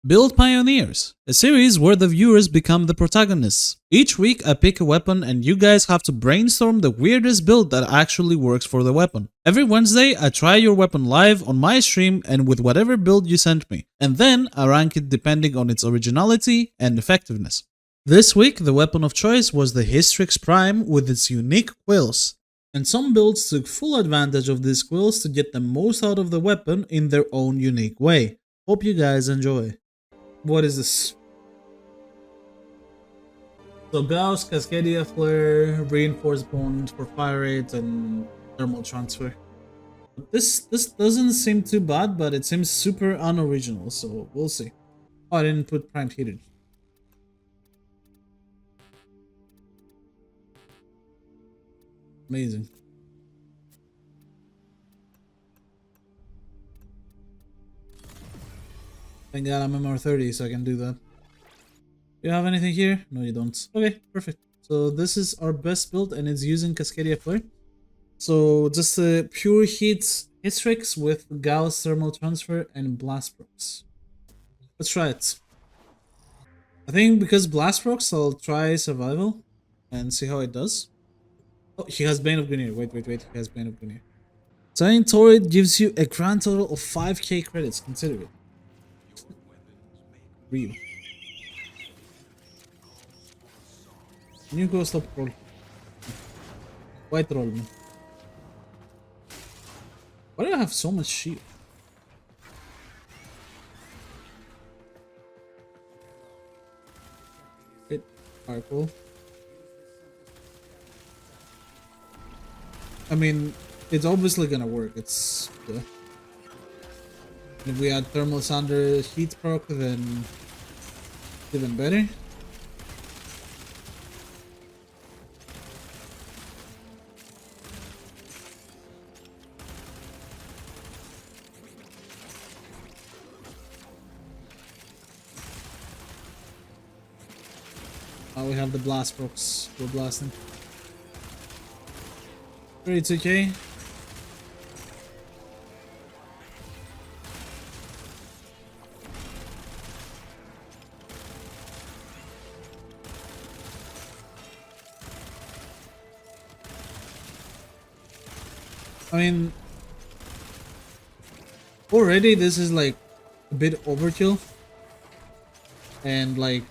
Build Pioneers, a series where the viewers become the protagonists. Each week I pick a weapon and you guys have to brainstorm the weirdest build that actually works for the weapon. Every Wednesday I try your weapon live on my stream and with whatever build you sent me, and then I rank it depending on its originality and effectiveness. This week the weapon of choice was the Hystrix Prime with its unique quills, and some builds took full advantage of these quills to get the most out of the weapon in their own unique way. Hope you guys enjoy. What is this? So Gauss, Cascadia Flare, Reinforced Opponent for fire rate and thermal transfer. This doesn't seem too bad, but it seems super unoriginal, so we'll see. Oh, I didn't put primed heated. Amazing. Thank God I'm MR30, so I can do that. You have anything here? No, you don't. Okay, perfect. So this is our best build, and it's using Cascadia Flare. So just a pure heat Hystrix with Gauss thermal transfer and blast procs. Let's try it. I think because blast procs, I'll try survival and see how it does. Oh, he has Bane of Gunir. Wait. He has Bane of Gunir. Giant Torrid gives you a grand total of 5k credits. Consider it. Real. New ghost up roll. White roll, man. Why do I have so much shield? Hit Sparkle. I mean, it's obviously gonna work. It's yeah. If we add Thermal Sander Heat proc, then even better. We have the blast procs. We're blasting. 32k. I mean, already this is like a bit overkill. And like,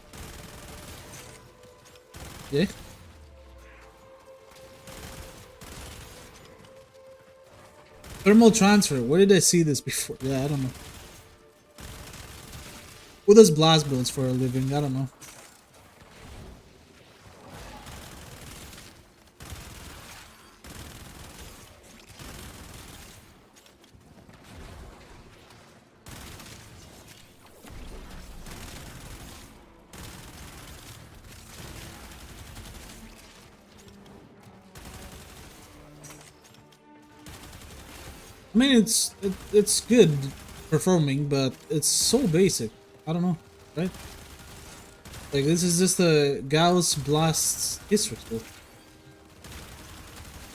yeah. Thermal transfer. Where did I see this before? Yeah, I don't know. Who does blast builds for a living? I don't know. I mean, it's good performing, but it's so basic. I don't know, right? Like, this is just a Gauss Blast Hystrix build.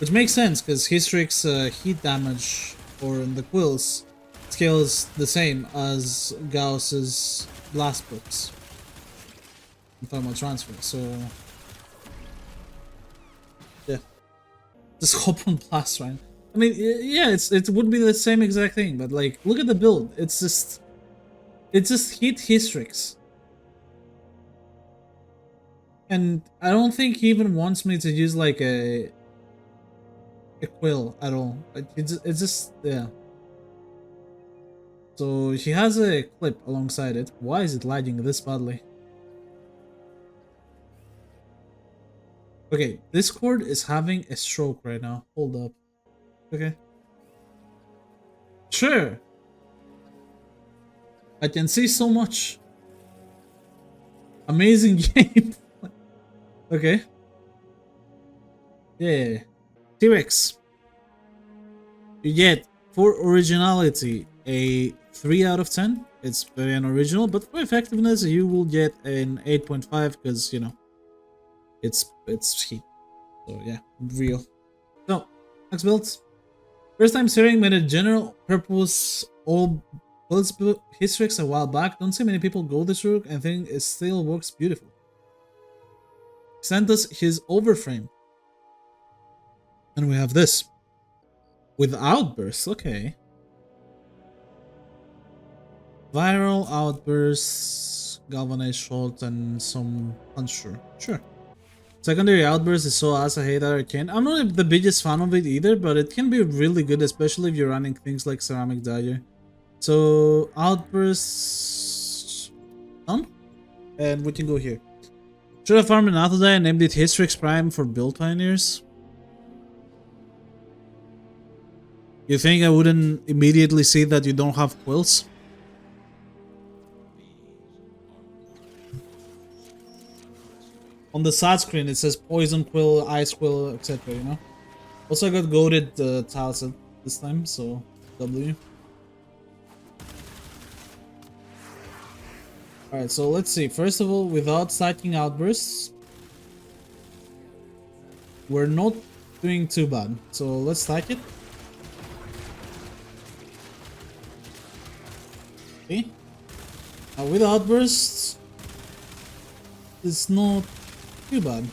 Which makes sense, because Hystrix heat damage, or in the quills, scales the same as Gauss's Blast books. Thermal transfer, so... yeah. Just hop on Blast, right? I mean, yeah, it would be the same exact thing, but like, look at the build. It's just heat Hystrix. And I don't think he even wants me to use like a quill at all. Like, it's just, yeah. So he has a clip alongside it. Why is it lagging this badly? Okay, Discord is having a stroke right now. Hold up. Okay. Sure. I can see so much. Amazing game. Okay. Yeah. T-Rex. You get, for originality, a 3 out of 10. It's very unoriginal, but for effectiveness, you will get an 8.5 because, you know, it's heat. So yeah, real. So, next build. First time Sickening made a general purpose all Well, it's Hystrix a while back. Don't see many people go this route. I think it still works beautiful. Sent us his Overframe. And we have this. With outbursts, okay. Viral outbursts, galvanized shot, and some puncture. Sure. Secondary outburst is so ass, I hate that arcane. I'm not the biggest fan of it either, but it can be really good, especially if you're running things like ceramic dagger. So outbursts done, and we can go here. Should have farmed an Athodai and named it Hystrix Prime for build pioneers. You think I wouldn't immediately see that you don't have quills? On the side screen it says poison quill, ice quill, etc. You know. Also, I got goaded tiles this time, so W. Alright, so let's see. First of all, without stacking outbursts, we're not doing too bad. So let's stack it. Okay. Now with outbursts, it's not too bad.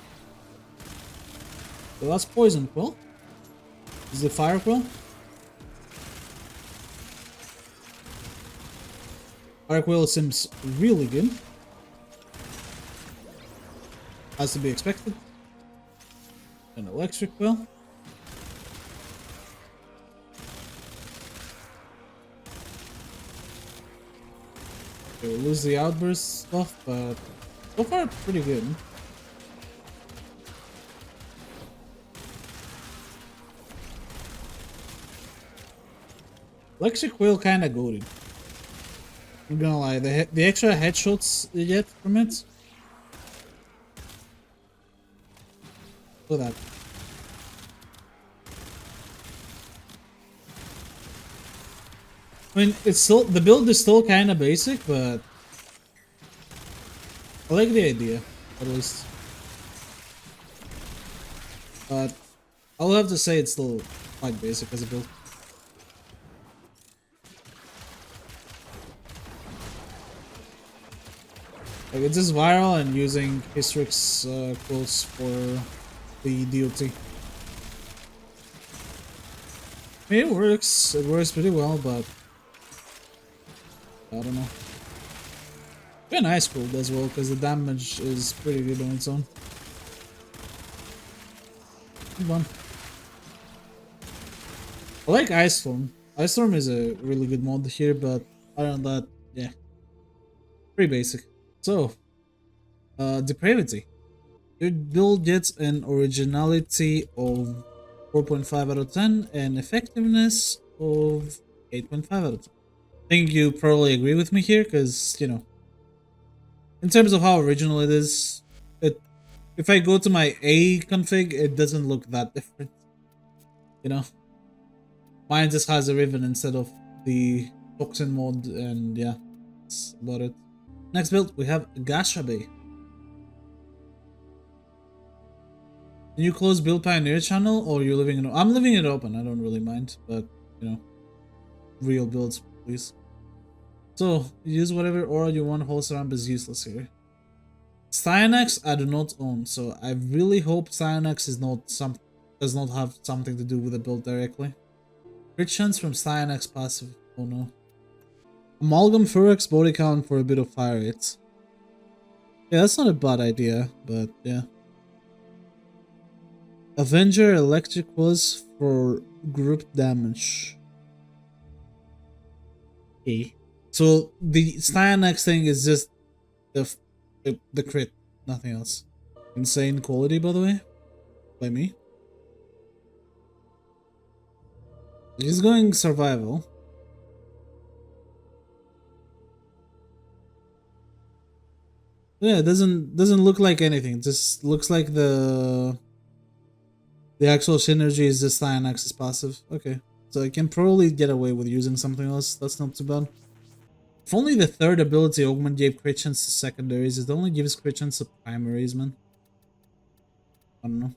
So that's poison quill. Is the fire quill? Fire quill seems really good. Has to be expected. An electric quill. Okay, we'll lose the outburst stuff, but so far pretty good. Electric wheel kinda goated. I'm gonna lie, the extra headshots you get from it. Look at that. I mean, it's still, the build is still kinda basic, but I like the idea, at least. But I'll have to say it's still quite basic as a build. Like, it's just viral and using Hystrix quills for the DOT. I mean, it works pretty well, but I don't know. Very nice quill as well, because the damage is pretty good on its own. Come on. I like Ice Storm. Ice Storm is a really good mod here, but other than that, yeah. Pretty basic. So, Depravety. Your build gets an originality of 4.5 out of 10 and effectiveness of 8.5 out of 10. I think you probably agree with me here, because, you know, in terms of how original it is, if I go to my A config, it doesn't look that different. You know? Mine just has a ribbon instead of the toxin mod, and yeah, that's about it. Next build, we have Gashabae. Can you close Build Pioneer channel, or you're leaving it? I'm leaving it open. I don't really mind, but you know, real builds, please. So use whatever aura you want. Whole ramp is useless here. Cyanax I do not own, so I really hope Cyanax is not does not have something to do with the build directly. Crit chance from Cyanax passive. Oh no. Amalgam Furex body count for a bit of fire hits. Yeah, that's not a bad idea, but yeah. Avenger Electric was for group damage. Okay. So the Cyanax thing is just the crit, nothing else. Insane quality, by the way, by me. He's going survival. Yeah, it doesn't look like anything. It just looks like the actual synergy is just Cyanax's passive. Okay, so I can probably get away with using something else. That's not too bad. If only the third ability augment gave crit chance to secondaries, it only gives crit chance to primaries, man. I don't know.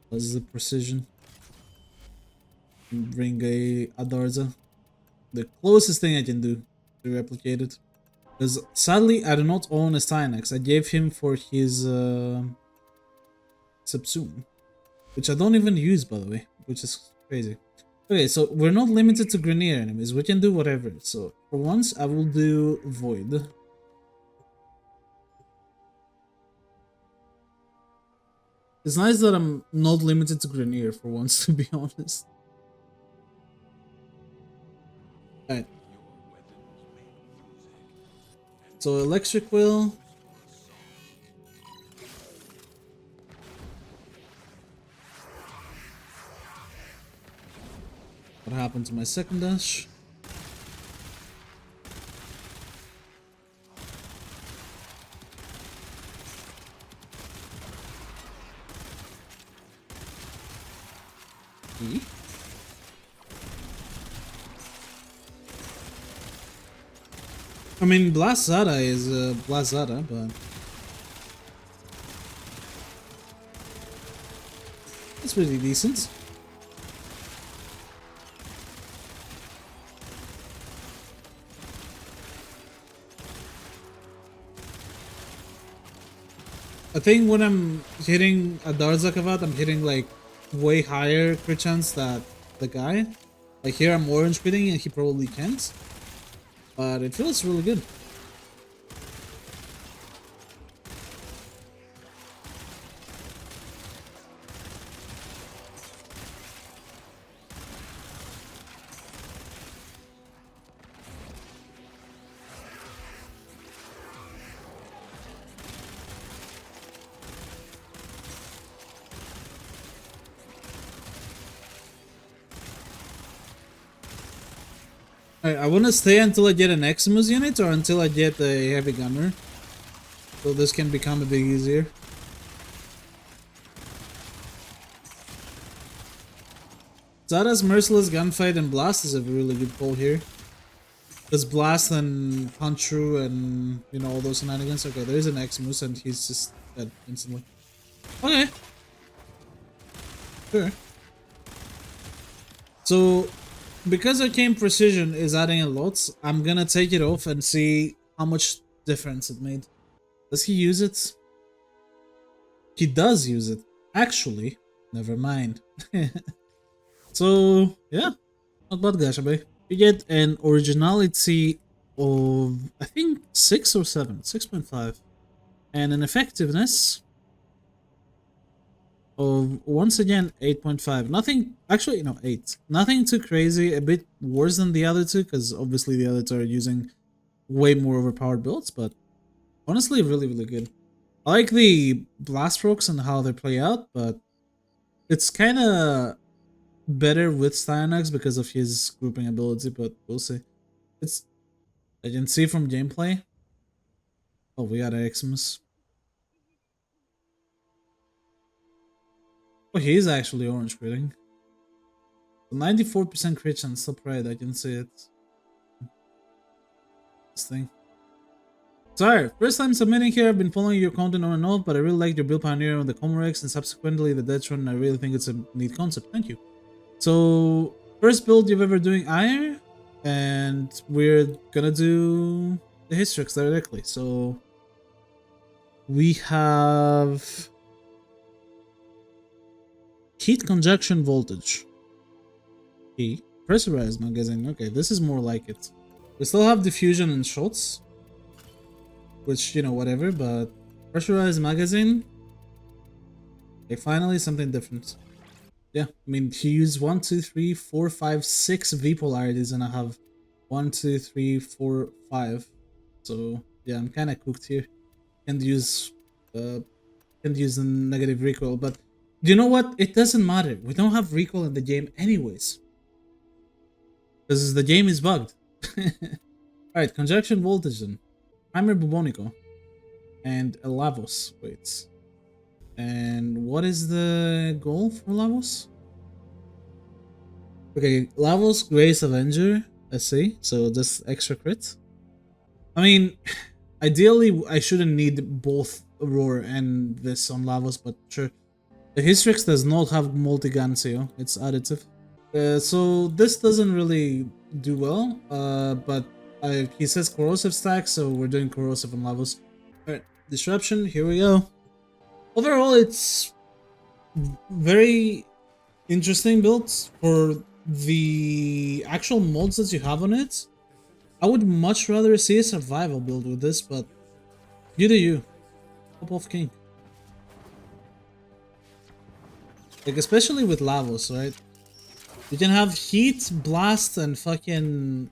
What's the precision? bring a Adarza. The closest thing I can do to replicate it. Because sadly, I do not own a Stynex. I gave him for his Subsume, which I don't even use, by the way, which is crazy. Okay, so we're not limited to Grenier enemies. We can do whatever. So for once, I will do Void. It's nice that I'm not limited to Grenier for once, to be honest. Alright. So Electric Will. What happened to my second dash? E? I mean, Blast Zada is Blast Zada, but it's pretty decent. I think when I'm hitting a Darzakavat, I'm hitting like way higher crit chance that the guy. Like here I'm orange critting and he probably can't. But it feels really good. I want to stay until I get an Eximus unit or until I get a Heavy Gunner. So this can become a bit easier. Zada's Merciless Gunfight and Blast is a really good pull here. Because Blast and Punch Through and, you know, all those shenanigans. Okay, there's an Eximus and he's just dead instantly. Okay. Sure. So, because Arcane Precision is adding a lot, I'm gonna take it off and see how much difference it made. Does he use it? He does use it. Actually, never mind. So, yeah. Not bad, Gashabae. You get an Originality of, I think, 6 or 7. 6.5. And an Effectiveness of, once again, 8.5. Nothing, actually, no, 8. Nothing too crazy, a bit worse than the other two, because obviously the other two are using way more overpowered builds, but honestly, really, really good. I like the blast strokes and how they play out, but it's kind of better with Styanax because of his grouping ability, but we'll see. It's, I can see from gameplay. Oh, we got Eximus. Oh, he is actually orange critting. 94% crit chance, so pride, I can see it. This thing. Sorry, first time submitting here. I've been following your content on and off, but I really liked your build pioneer on the Comorex and subsequently the Deathron. I really think it's a neat concept. Thank you. So, first build you've ever doing Ayre, and we're gonna do the Hystrix directly. So, we have Heat Conjunction Voltage. Okay. Pressurized Magazine. Okay, this is more like it. We still have Diffusion and Shots, which, you know, whatever, but Pressurized Magazine. Okay, finally something different. Yeah, I mean, he used 1, 2, 3, 4, 5, 6 V polarities, and I have 1, 2, 3, 4, 5. So yeah, I'm kind of cooked here. Can't use the negative recoil, but you know what? It doesn't matter. We don't have recoil in the game anyways, because the game is bugged. Alright, Conjunction Voltage then. Primer Bubonico. And a Lavos. Wait. And what is the goal for Lavos? Okay, Lavos Grace Avenger. Let's see. So just extra crit. I mean, ideally I shouldn't need both Roar and this on Lavos, but sure. The Hystrix does not have multi-gun seal. It's additive. So this doesn't really do well, but he says corrosive stack, so we're doing corrosive on levels. Alright, disruption, here we go. Overall, it's very interesting builds for the actual mods that you have on it. I would much rather see a survival build with this, but you do you. Top of king. Like, especially with Lavos, right? You can have heat, blast, and fucking...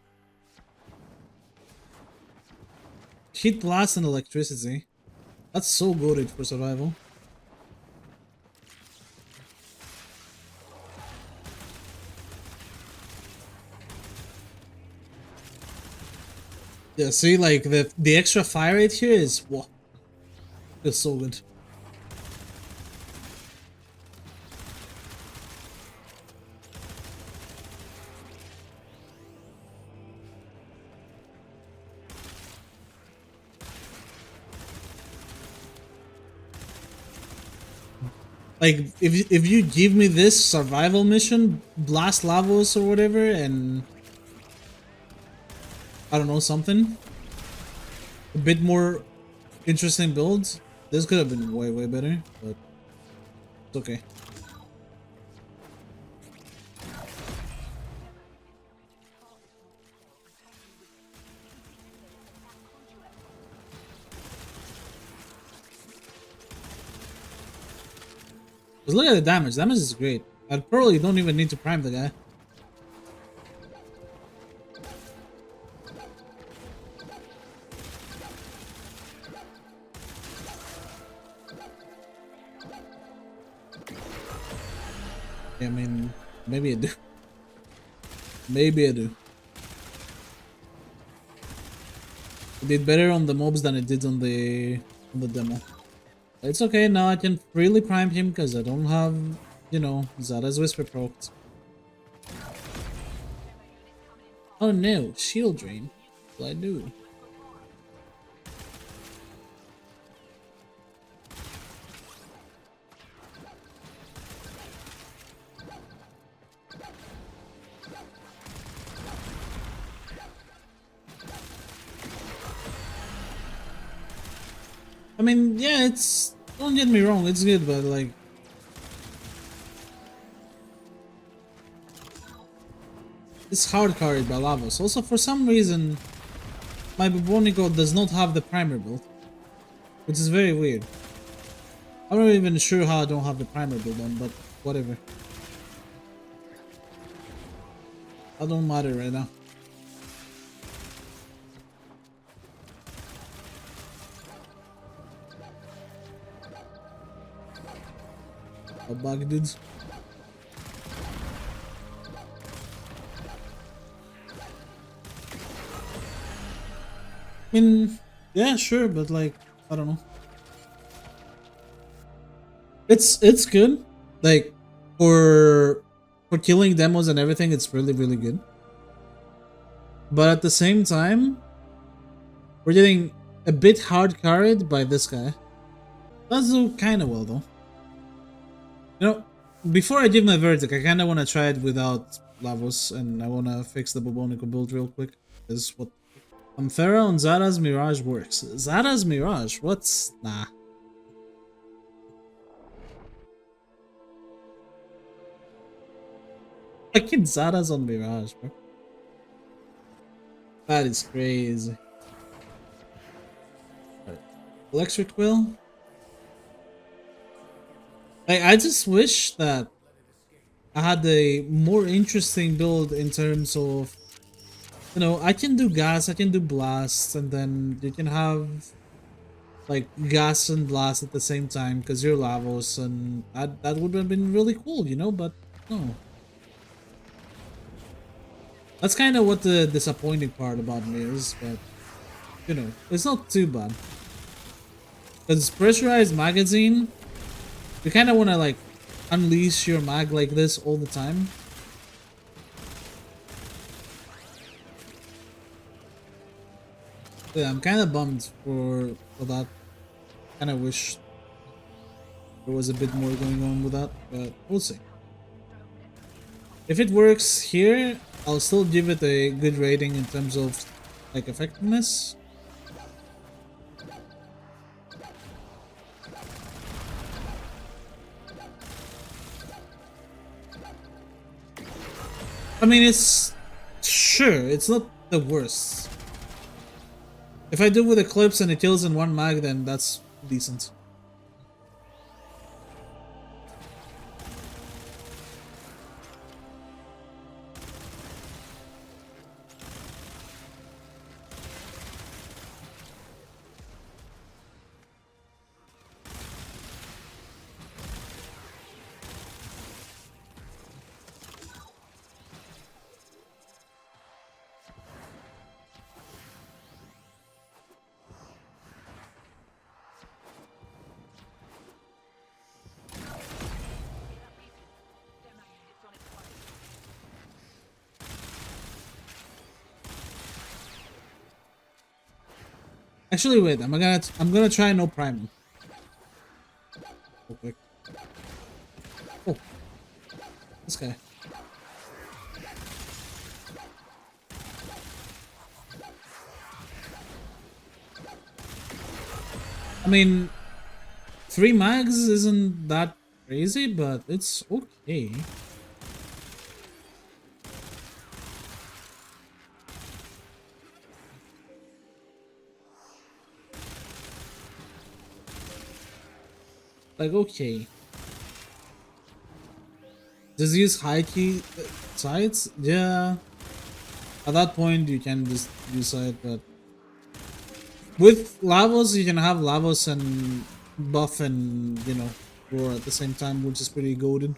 Heat, blast, and electricity. That's so good for survival. Yeah, see, like, the extra fire rate here is... Whoa. Feels so good. Like, if you give me this survival mission, blast Lavos or whatever, and I don't know, something a bit more interesting builds, this could have been way better, but it's okay. Because look at the damage. Damage is great. At Pearl, you don't even need to prime the guy. Yeah, I mean, maybe I do. Maybe I do. It did better on the mobs than it did on the demo. It's okay, now I can freely prime him because I don't have, you know, Zada's Whisper procced. Oh no, shield drain. What do I do? I mean, yeah, it's... Don't get me wrong, it's good, but like... It's hard carried by Lavos. Also, for some reason, my Bubonico does not have the primer build. Which is very weird. I'm not even sure how I don't have the primer build on, but whatever. That don't matter right now. A bug dudes. I mean, yeah, sure, but like, I don't know. It's good. Like, for killing demos and everything, it's really good. But at the same time, we're getting a bit hard carried by this guy. Does do kinda well though. You know, before I give my verdict, I kinda wanna try it without Lavos, and I wanna fix the Bubonico build real quick. This is what Amphera on Zara's Mirage works. Zara's Mirage? What's... Nah. Fucking Zara's on Mirage, bro. That is crazy. Right. Electric Will? I just wish that I had a more interesting build in terms of... You know, I can do gas, I can do blast, and then you can have like gas and blast at the same time because you're Lavos, and that would have been really cool, you know, but no. That's kind of what the disappointing part about me is, but you know, it's not too bad. Because pressurized magazine, you kind of want to like unleash your mag like this all the time. Yeah, I'm kind of bummed for that. Kind of wish there was a bit more going on with that, but we'll see. If it works here, I'll still give it a good rating in terms of like effectiveness. I mean, it's sure, it's not the worst. If I do with Eclipse and it kills in one mag, then that's decent. Actually, wait. I'm gonna try no priming. Real quick. Oh, this guy. I mean, 3 mags isn't that crazy, but it's okay. Like, okay. Just use high key sides? Yeah. At that point, you can just use side, but with Lavos, you can have Lavos and buff and, you know, roar at the same time, which is pretty golden.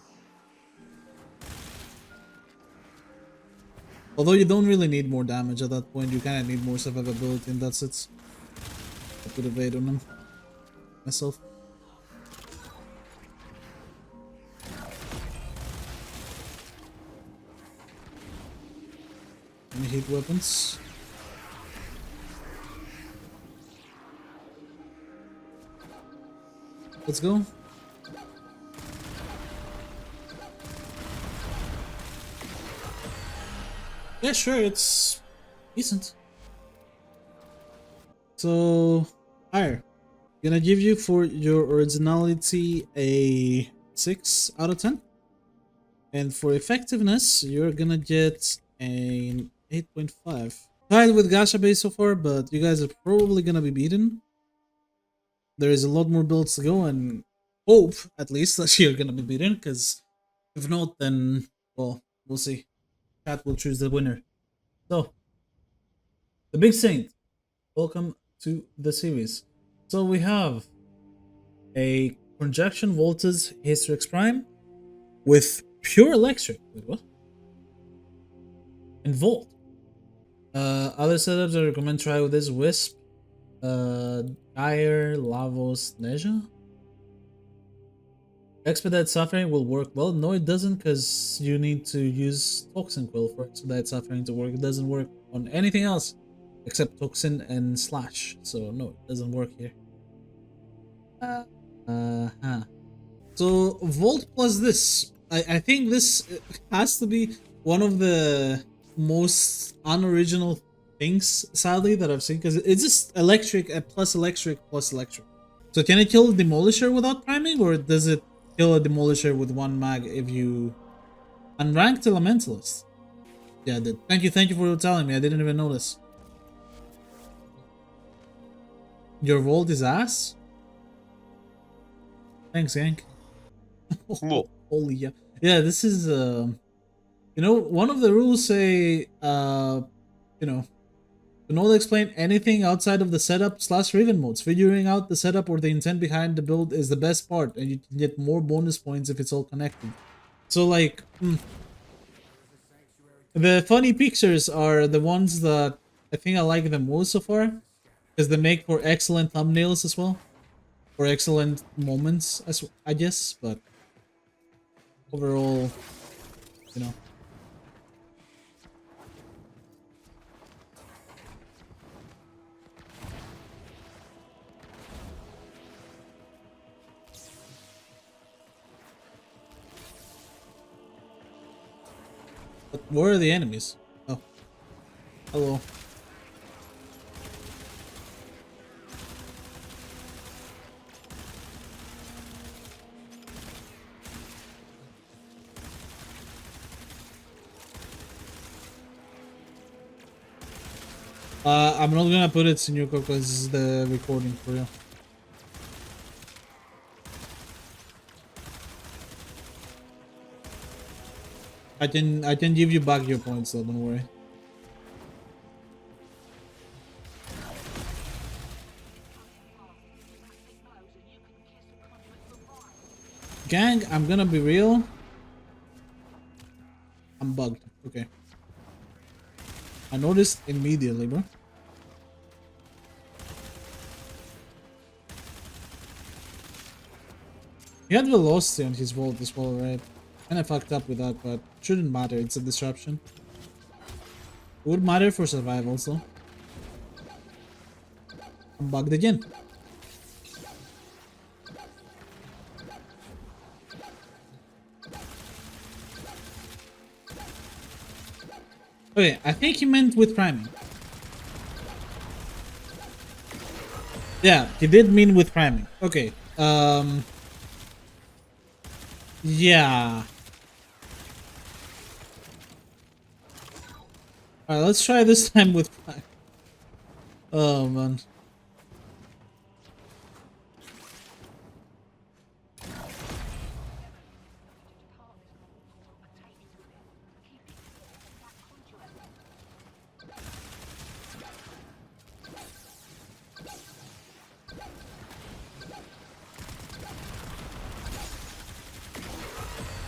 Although you don't really need more damage at that point, you kind of need more survivability, and that's it. I put a bait on him myself. Any heat weapons? Let's go. Yeah, sure, it's decent. So, Ayre, gonna give you for your originality a 6 out of 10. And for effectiveness, you're gonna get an 8.5. Tied with Gashabae so far, but you guys are probably gonna be beaten. There is a lot more builds to go, and hope, at least, that you're gonna be beaten, because if not, then, well, we'll see. Chat will choose the winner. So, TheBigSaint, welcome to the series. So we have a projection voltage Hystrix Prime with pure electric. Wait, what? And volt. Other setups I recommend try with this Wisp, Ayre, Lavos, Neja. Expedite Suffering will work well. No, it doesn't, because you need to use Toxin Quill for Expedite Suffering to work. It doesn't work on anything else except Toxin and Slash. So no, it doesn't work here. Huh. So Volt plus this. I think this has to be one of the most unoriginal things, sadly, that I've seen, because it's just electric plus electric plus electric. So can it kill Demolisher without priming, or does it kill a Demolisher with 1 mag if you unranked Elementalist? Yeah, I did. Thank you for telling me. I didn't even notice. Your Volt is ass? Thanks, Yank. Holy yeah. Yeah, this is you know, one of the rules say you know, to not explain anything outside of the setup / Raven modes. Figuring out the setup or the intent behind the build is the best part, and you can get more bonus points if it's all connected. So like, the funny pictures are the ones that I think I like the most so far, because they make for excellent thumbnails as well, or excellent moments, as I guess. But overall, you know. Where are the enemies? Oh, hello. I'm not gonna put it in your because this is the recording for you. I can give you back your points though, don't worry. Gang, I'm gonna be real. I'm bugged. Okay. I noticed immediately, bro. He had velocity on his vault as well, right? And I fucked up with that, but shouldn't matter. It's a disruption. It would matter for survival, so. I'm bugged again. Okay, I think he meant with priming. Yeah, he did mean with priming. Okay. Yeah. Alright, let's try this time with priming. Oh, man.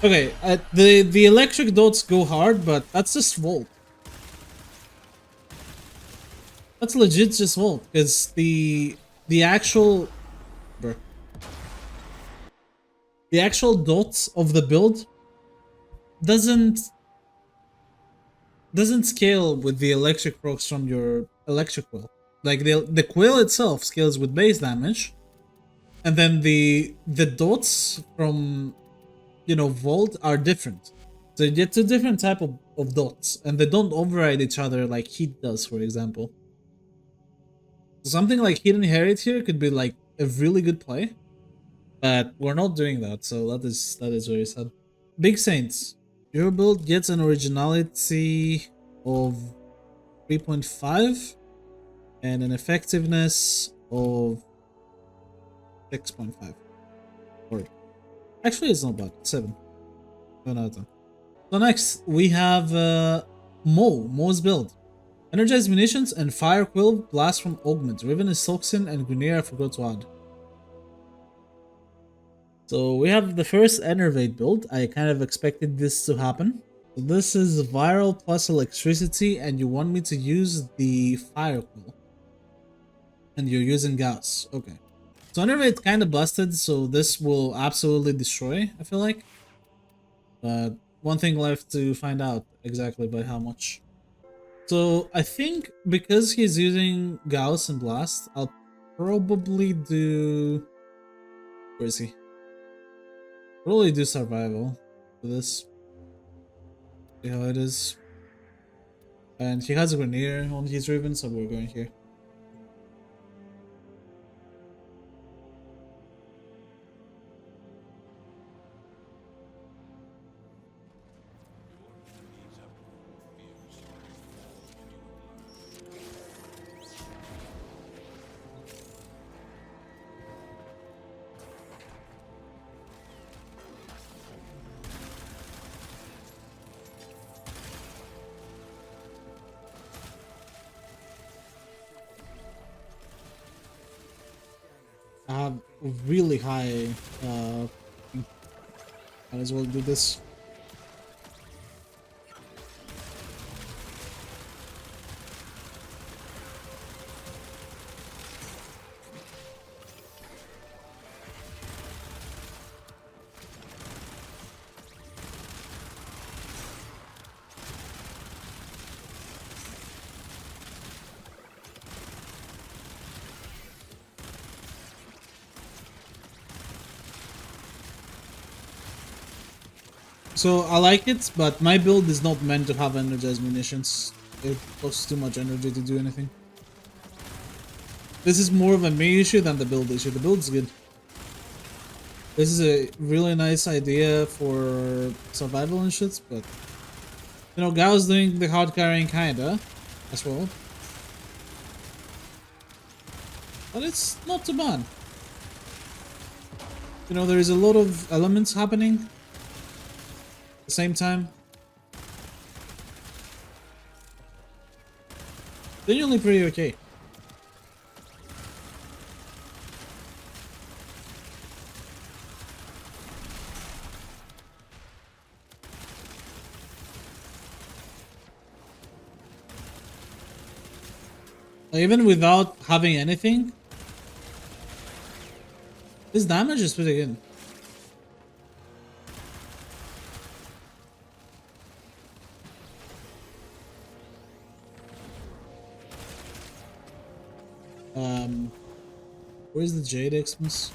Okay, the electric dots go hard, but that's just volt. That's legit just volt, because the actual bruh, the actual dots of the build doesn't scale with the electric procs from your electric quill. Like the quill itself scales with base damage, and then the dots from volt are different. So you get two different type of dots, and they don't override each other like heat does, for example. Something like Hidden Herit here could be like a really good play, but we're not doing that, so that is very sad. Big Saints, your build gets an originality of 3.5 and an effectiveness of 6.5. Or actually, it's not bad. 7. 7 out of 10. So next we have Mo's build. Energized munitions and fire quill blast from augment. Riven is toxin and Grenadier I forgot to add. So we have the first Enervate build. I kind of expected this to happen. So this is viral plus electricity, and you want me to use the fire quill. And you're using Gauss. Okay. So Enervate kind of busted, so this will absolutely destroy, I feel like. But one thing left to find out exactly by how much. So I think because he's using Gauss and Blast, I'll probably do... Where is he? Probably do Survival for this. See how it is. And he has a Grenadier on his Riven, so we're going here. I have really high might as well do this. So I like it, but my build is not meant to have energized munitions. It costs too much energy to do anything. This is more of a me issue than the build issue. The build's good. This is a really nice idea for survival and shit, but you know, Gao's doing the hard carrying kinda as well. But it's not too bad. You know, there is a lot of elements happening at the same time. Genuinely pretty okay. Even without having anything, this damage is pretty good. Where's the Jade Xmas?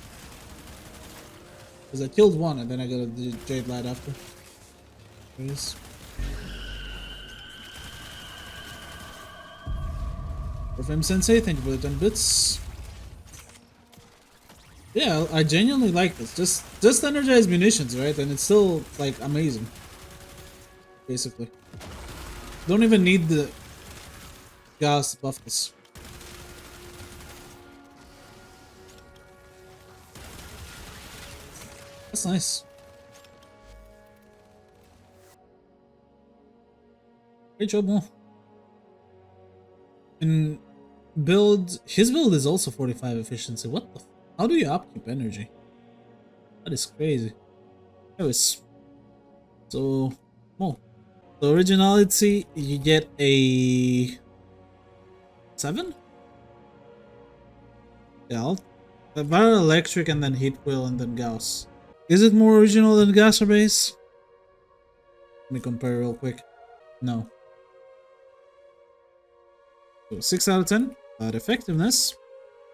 Because I killed one and then I got a Jade Light after. There it is. Overframe Sensei, thank you for the 10 bits. Yeah, I genuinely like this. Just energized munitions, right? And it's still like amazing. Basically. Don't even need the gas to buff this. That's nice. Great job, Mo. And his build is also 45 efficiency. What the? How do you upkeep energy? That is crazy. Anyways, so the originality, you get a 7. Yeah, a Viral Electric and then Heat Wheel and then Gauss. Is it more original than Gashabae? Let me compare real quick. No. So 6 out of 10. But effectiveness,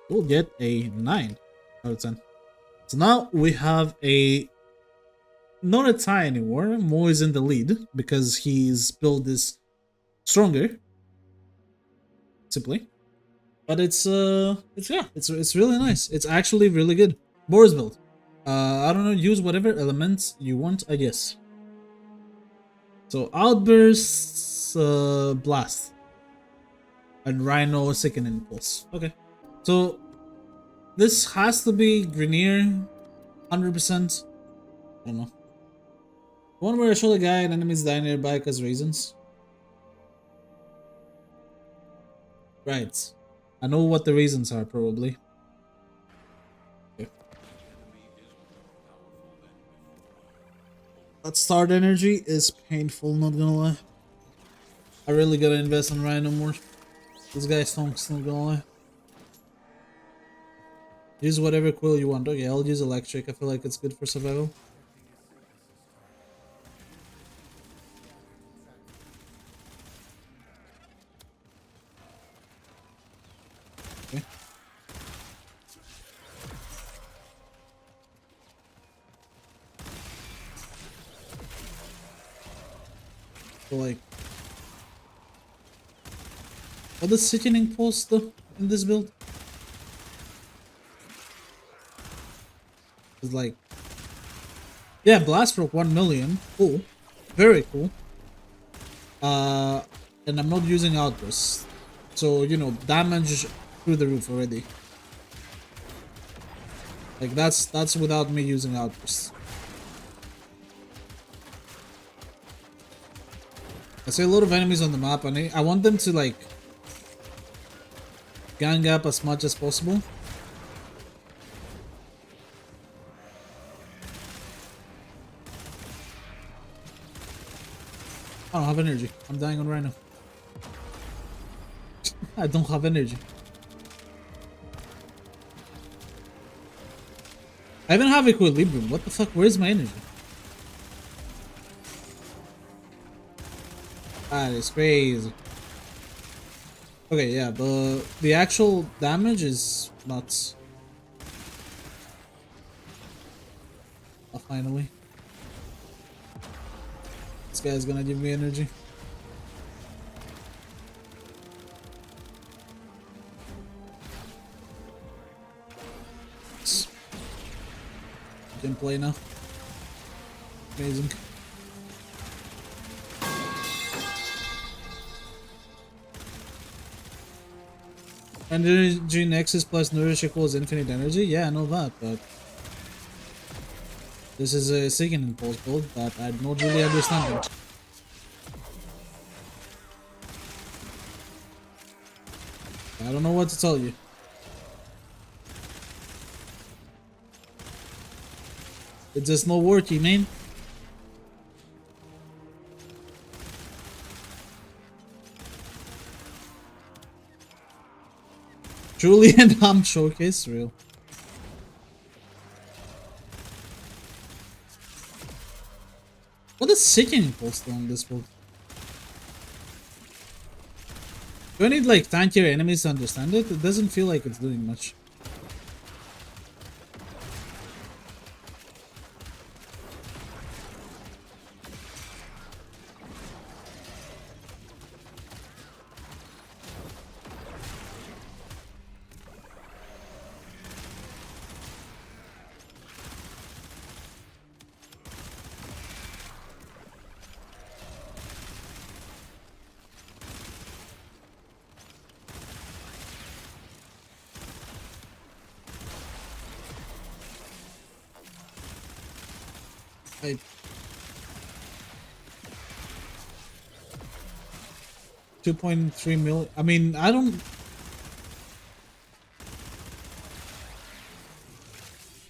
we'll get a 9 out of 10. So now we have not a tie anymore. Mo is in the lead because his build is stronger. Simply. But it's really nice. It's actually really good. Boru's build. I don't know, use whatever elements you want, I guess. So outbursts, blast. And Rhino Sickening Pulse. Okay. So this has to be Grenier 100%. I don't know. The one where I show the guy and enemies die nearby because reasons. Right. I know what the reasons are, probably. Okay. That start energy is painful, not gonna lie. I really gotta invest in Rhino more. This guy stonks, not gonna lie. Use whatever quill you want. Okay, I'll use electric. I feel like it's good for survival. Okay. So like, what does Sickening Pulse do in this build? It's like, yeah, blast for 1 million. Cool, very cool. And I'm not using outburst, so you know, damage through the roof already. Like that's without me using outburst. I see a lot of enemies on the map, and I want them to like gang up as much as possible. I don't have energy. I'm dying on Rhino. I don't have energy. I even have equilibrium. What the fuck? Where's my energy? That is crazy. Okay, yeah, the actual damage is nuts. Oh, finally. This guy's gonna give me energy. Can play now. Amazing. Energy nexus plus nourish equals infinite energy? Yeah, I know that, but this is a Sickening pulse build that I'm not really understanding. I don't know what to tell you. It's just not working, man. Truly and Ham showcase real. What is Sickening pulse on this build? Do I need like tankier enemies to understand it? It doesn't feel like it's doing much. I 2.3 million. I mean, I don't.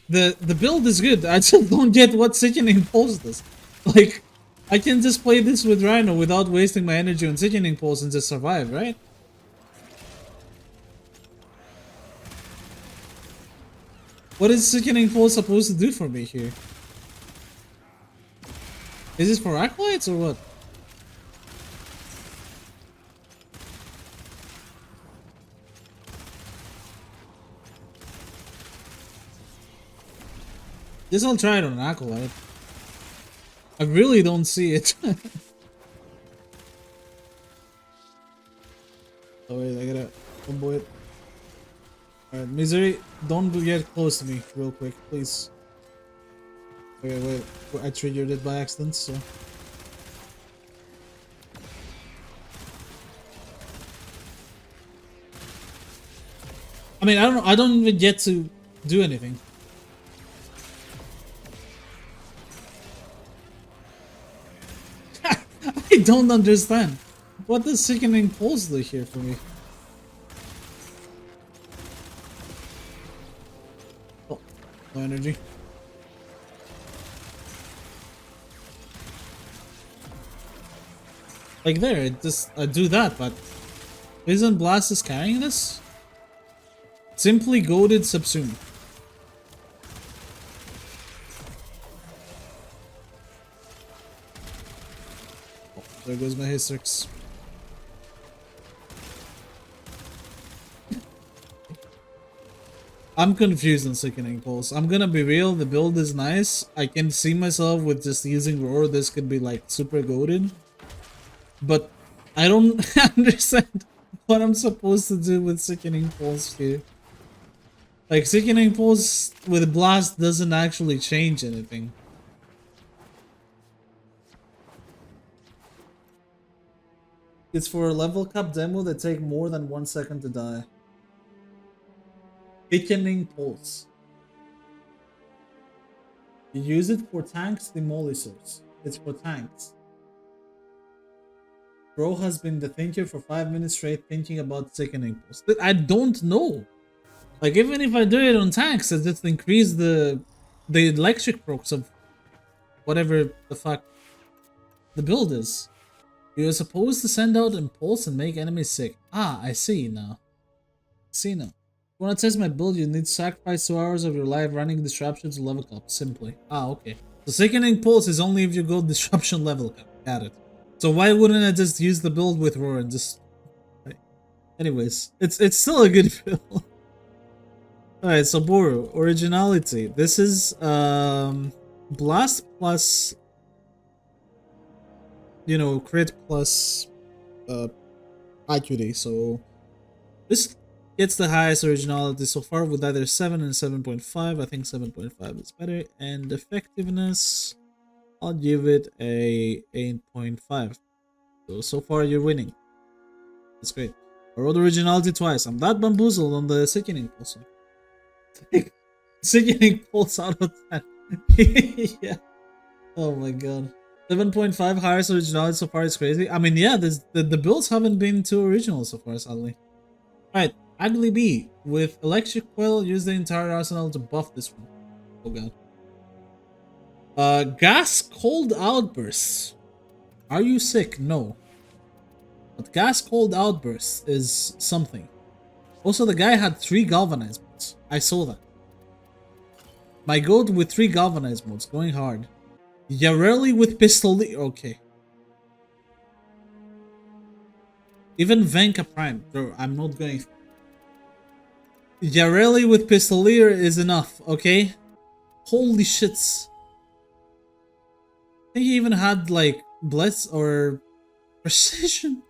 The build is good. I just don't get what Sickening Pulse does. Like, I can just play this with Rhino without wasting my energy on Sickening Pulse and just survive, right? What is Sickening Pulse supposed to do for me here? Is this for Acolytes or what? Guess I'll try it on an Acolyte. I really don't see it. Oh wait, I gotta combo it. Alright, Misery, don't get close to me real quick, please. Okay, wait, I triggered it by accident, so... I mean, I don't even get to do anything. I don't understand. What does Sickening Pulse do here for me? Oh, no energy. Like there, it just I do that, but isn't Blastus carrying this? Simply goaded subsume. Oh, there goes my Hystrix. I'm confused on Sickening Pulse. I'm gonna be real, the build is nice. I can see myself with just using Roar, this could be like super goaded. But I don't understand what I'm supposed to do with Sickening Pulse here. Like, Sickening Pulse with Blast doesn't actually change anything. It's for a level cap demo that take more than 1 second to die. Sickening Pulse. You use it for tanks demolishers. It's for tanks. Bro has been the thinker for 5 minutes straight thinking about Sickening Pulse. I don't know. Like, even if I do it on tanks, it just increase the electric procs of whatever the fuck the build is. You're supposed to send out impulse and make enemies sick. Ah, I see now. See now. If you want to test my build, you need to sacrifice 2 hours of your life running disruption to level up. Simply. Ah, okay. So Sickening Pulse is only if you go disruption level cap. Got it. So why wouldn't I just use the build with Roar and just... Right. Anyways, it's still a good build. Alright, so Boru, Originality. This is Blast plus you know, crit plus IQD. So this gets the highest originality so far with either 7 and 7.5. I think 7.5 is better. And effectiveness, I'll give it a 8.5. So far you're winning. That's great. I rolled originality twice. I'm that bamboozled on the sickening also. Sickening pulse out of 10. Yeah. Oh my god. 7.5 highest originality so far is crazy. I mean, yeah, the builds haven't been too original so far, sadly. Alright, UglyB. With electric coil, use the entire arsenal to buff this one. Oh god. Gas cold outbursts. Are you sick? No. But gas cold outbursts is something. Also, the guy had 3 galvanized modes. I saw that. My goat with 3 galvanized modes, going hard. Yareli with pistol. Okay. Even Venka Prime. Bro, I'm not going. Yareli with Pistolier is enough, okay? Holy shits. I think he even had like Blitz or Precision.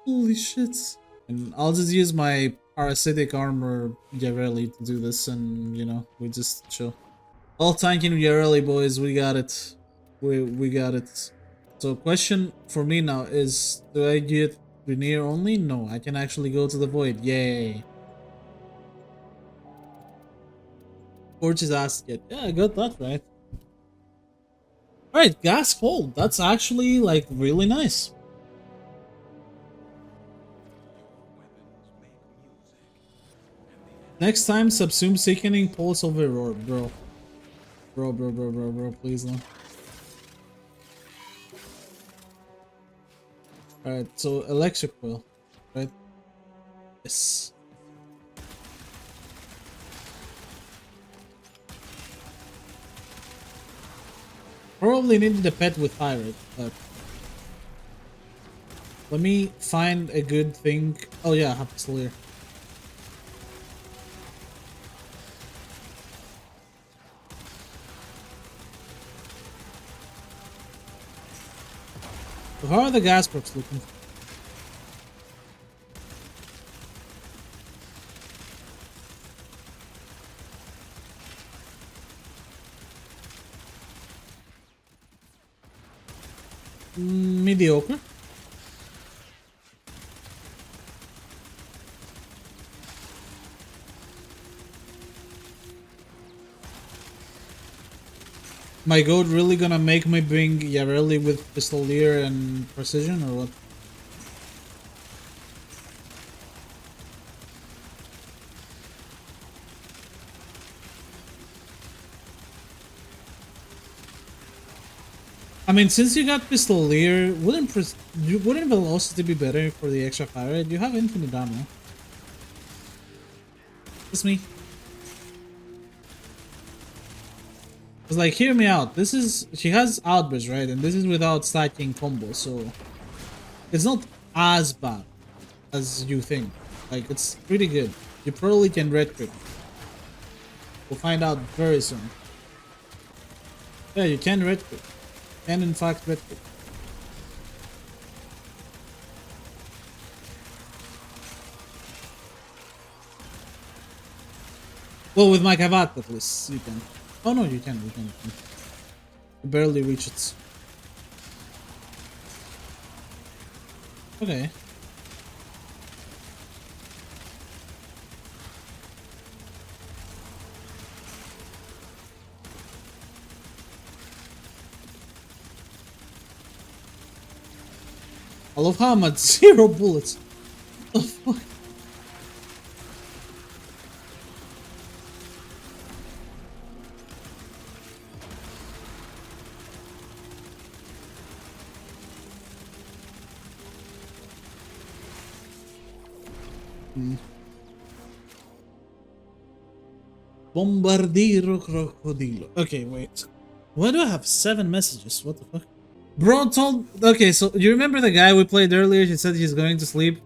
Holy shits. And I'll just use my parasitic armor Yareli to do this, and you know, we just chill. All tanking Yareli, boys, we got it. We got it. So question for me now is, do I get Veneer only? No, I can actually go to the void. Yay. Forge is asked yet. Yeah, I got that right. Alright, gas cold. That's actually like really nice. Next time, subsume sickening pulse over roar, bro. Bro, please no. Alright, so electric coil, right? Yes. Probably needed a pet with Hydroid, but let me find a good thing. Oh yeah, Hystrix. So how are the gas perks looking? Mediocre. My goat really gonna make me bring Yareli with Pistolier and Precision or what? I mean, since you got Pistolier, wouldn't Velocity be better for the extra fire? You have infinite ammo. It's me. It's like, hear me out. This is, she has outburst, right? And this is without stacking combo, so it's not as bad as you think. Like, it's pretty good. You probably can red crit. We'll find out very soon. Yeah, you can red crit. Can in fact red crit. Well, with my Kavat at least you can. Oh no, you can. You barely reach it. Okay. I love how I'm at 0 bullets. What the fuck? Bombardiro crocodilo. Okay, wait. Why do I have 7 messages? What the fuck? Bro told... Okay, so you remember the guy we played earlier? He said he's going to sleep.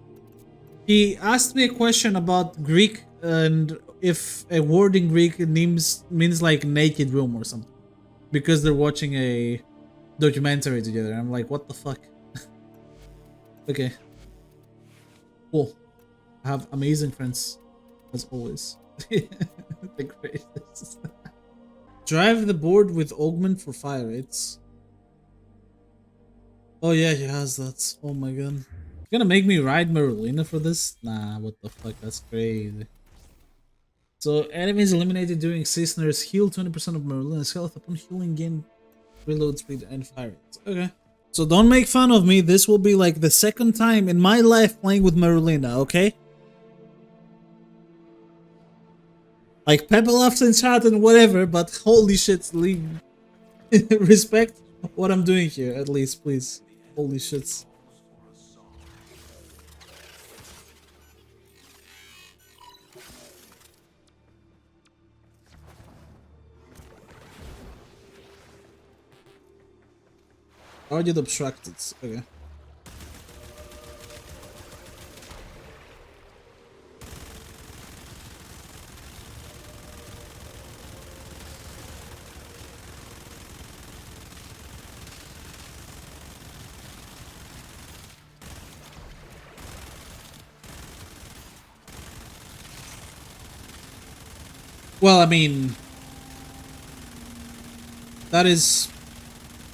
He asked me a question about Greek and if a word in Greek means like naked room or something. Because they're watching a documentary together. I'm like, what the fuck? Okay. Cool. I have amazing friends, as always. The greatest. Drive the board with augment for fire rates. Oh yeah, he has that. Oh my god. You're gonna make me ride Merlina for this? Nah, what the fuck, that's crazy. So enemies eliminated during Seasoners heal 20% of Merlina's health upon healing, gain reload speed and fire rates. Okay. So don't make fun of me, this will be like the second time in my life playing with Merlina, okay? Like Pepe laughs in chat and whatever, but holy shit, leave respect what I'm doing here, at least, please. Holy shit. Target obstructed. Okay. Well, I mean, that is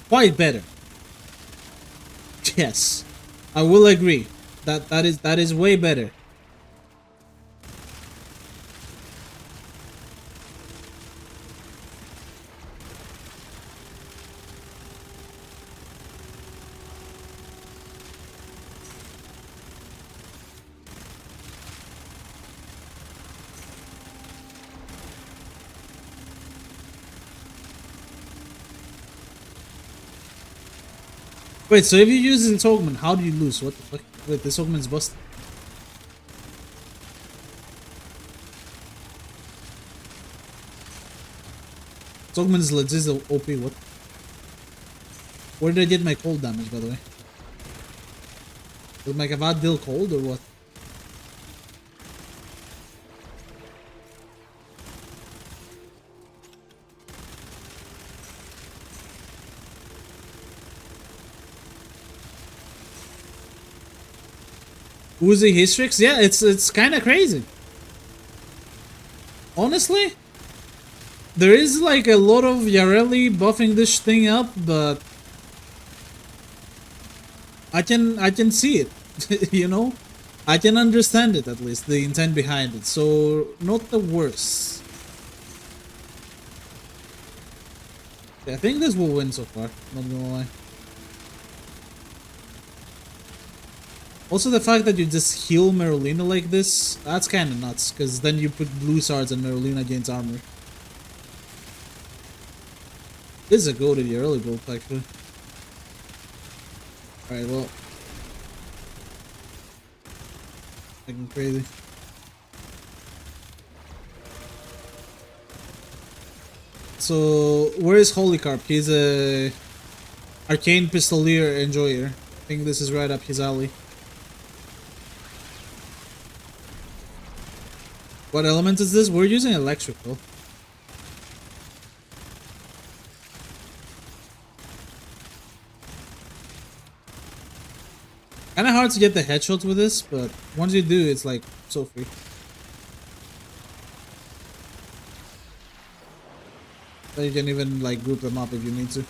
quite better. Yes, I will agree. That is way better. Wait, so if you use this augment, how do you lose? What the fuck? Wait, this augment's busted. This augment is legit OP, what? Where did I get my cold damage, by the way? Was my Kavad deal cold or what? Uzi Hystrix? Yeah, it's kind of crazy. Honestly, there is like a lot of Yareli buffing this thing up, but I can see it. You know, I can understand it, at least the intent behind it. So not the worst. Yeah, I think this will win so far. Not gonna lie. Also, the fact that you just heal Merlina like this, that's kind of nuts, because then you put blue shards and Merlina gains armor. This is a goated early build, actually. Alright, well. Fucking crazy. So, where is Holycarp? He's a arcane pistolier enjoyer. I think this is right up his alley. What element is this? We're using electrical. Kinda hard to get the headshots with this, but once you do, it's like so free. So you can even like group them up if you need to.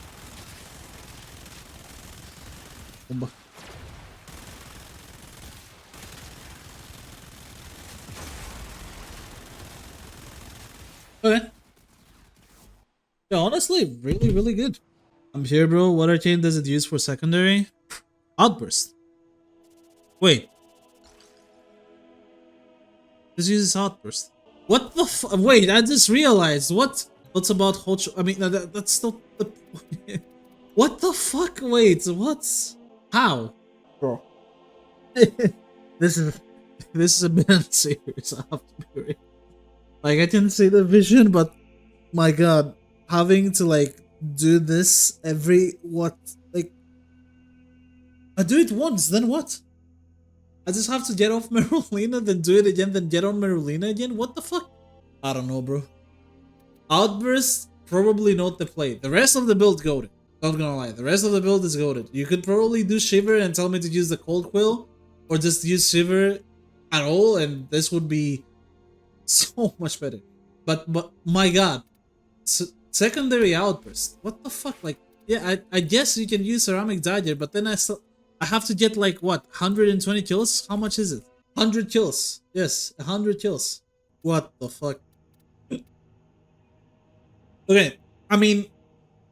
Bomba. Okay. Yeah, honestly, really good. I'm here, bro. What arcane does it use for secondary? Outburst. Wait. This uses outburst. What the f- Wait, I just realized. What's about hot? I mean, that's not the. What the fuck? Wait, what? How? Bro. This is a bit unserious. I have to be real. Like, I can see the vision, but my god, having to like do this every what? Like, I do it once, then what? I just have to get off Merlina, then do it again, then get on Merlina again? What the fuck? I don't know, bro. Outburst, probably not the play. The rest of the build goated. Not gonna lie, the rest of the build is goated. You could probably do Shiver and tell me to use the Cold Quill, or just use Shiver at all, and this would be so much better. But my god, secondary outburst. What the fuck? Like, yeah, I guess you can use ceramic dagger, but then I have to get like what, 120 kills? How much is it? 100 kills. Yes, 100 kills. What the fuck? Okay, I mean,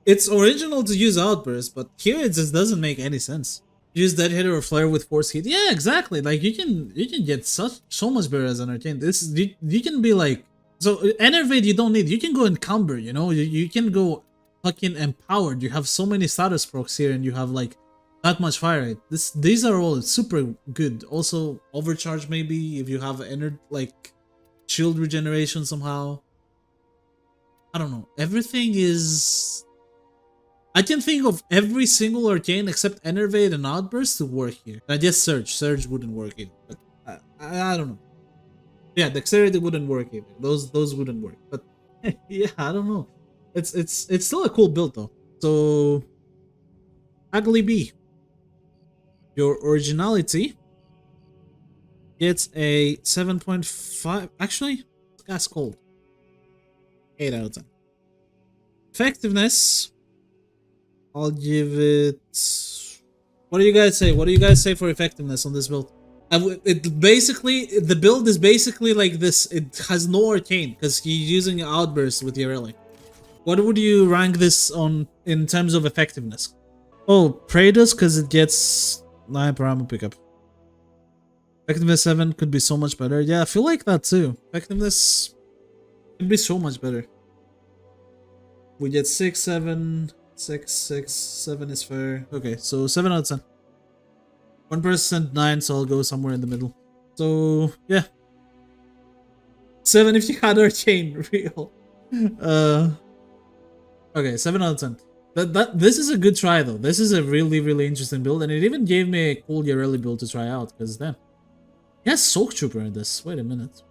it's original to use outburst, but here it just doesn't make any sense. Use dead hitter or flare with force heat. Yeah, exactly. Like you can get so much better as an arcane. This you can be like, so enervate you don't need. You can go encumber. You know, you can go fucking empowered. You have so many status procs here, and you have like that much fire rate. These are all super good. Also overcharge maybe if you have like shield regeneration somehow. I don't know. Everything is. I can think of every single arcane except Enervate and Outburst to work here. I guess Surge. Surge wouldn't work either. But I don't know. Yeah, Dexterity wouldn't work either. Those wouldn't work. But yeah, I don't know. It's still a cool build though. So UglyB, your Originality gets a 7.5. Actually, that's cold. 8 out of 10. Effectiveness, I'll give it. What do you guys say? What do you guys say for effectiveness on this build? The build is basically like this. It has no arcane because he's using outburst with yareli. What would you rank this on in terms of effectiveness? Oh, Praetus because it gets 9 per ammo pickup. Effectiveness 7 could be so much better. Yeah, I feel like that too. Effectiveness could be so much better. We get 6, 7, 6, 6, 7 is fair. Okay, so 7 out of 10. 1% 9, so I'll go somewhere in the middle. So yeah, 7 if you had arcane real. Okay, 7 out of 10. This is a good try though. This is a really interesting build, and it even gave me a cool yareli build to try out. Because damn, he has Soak Trooper in this. Wait a minute,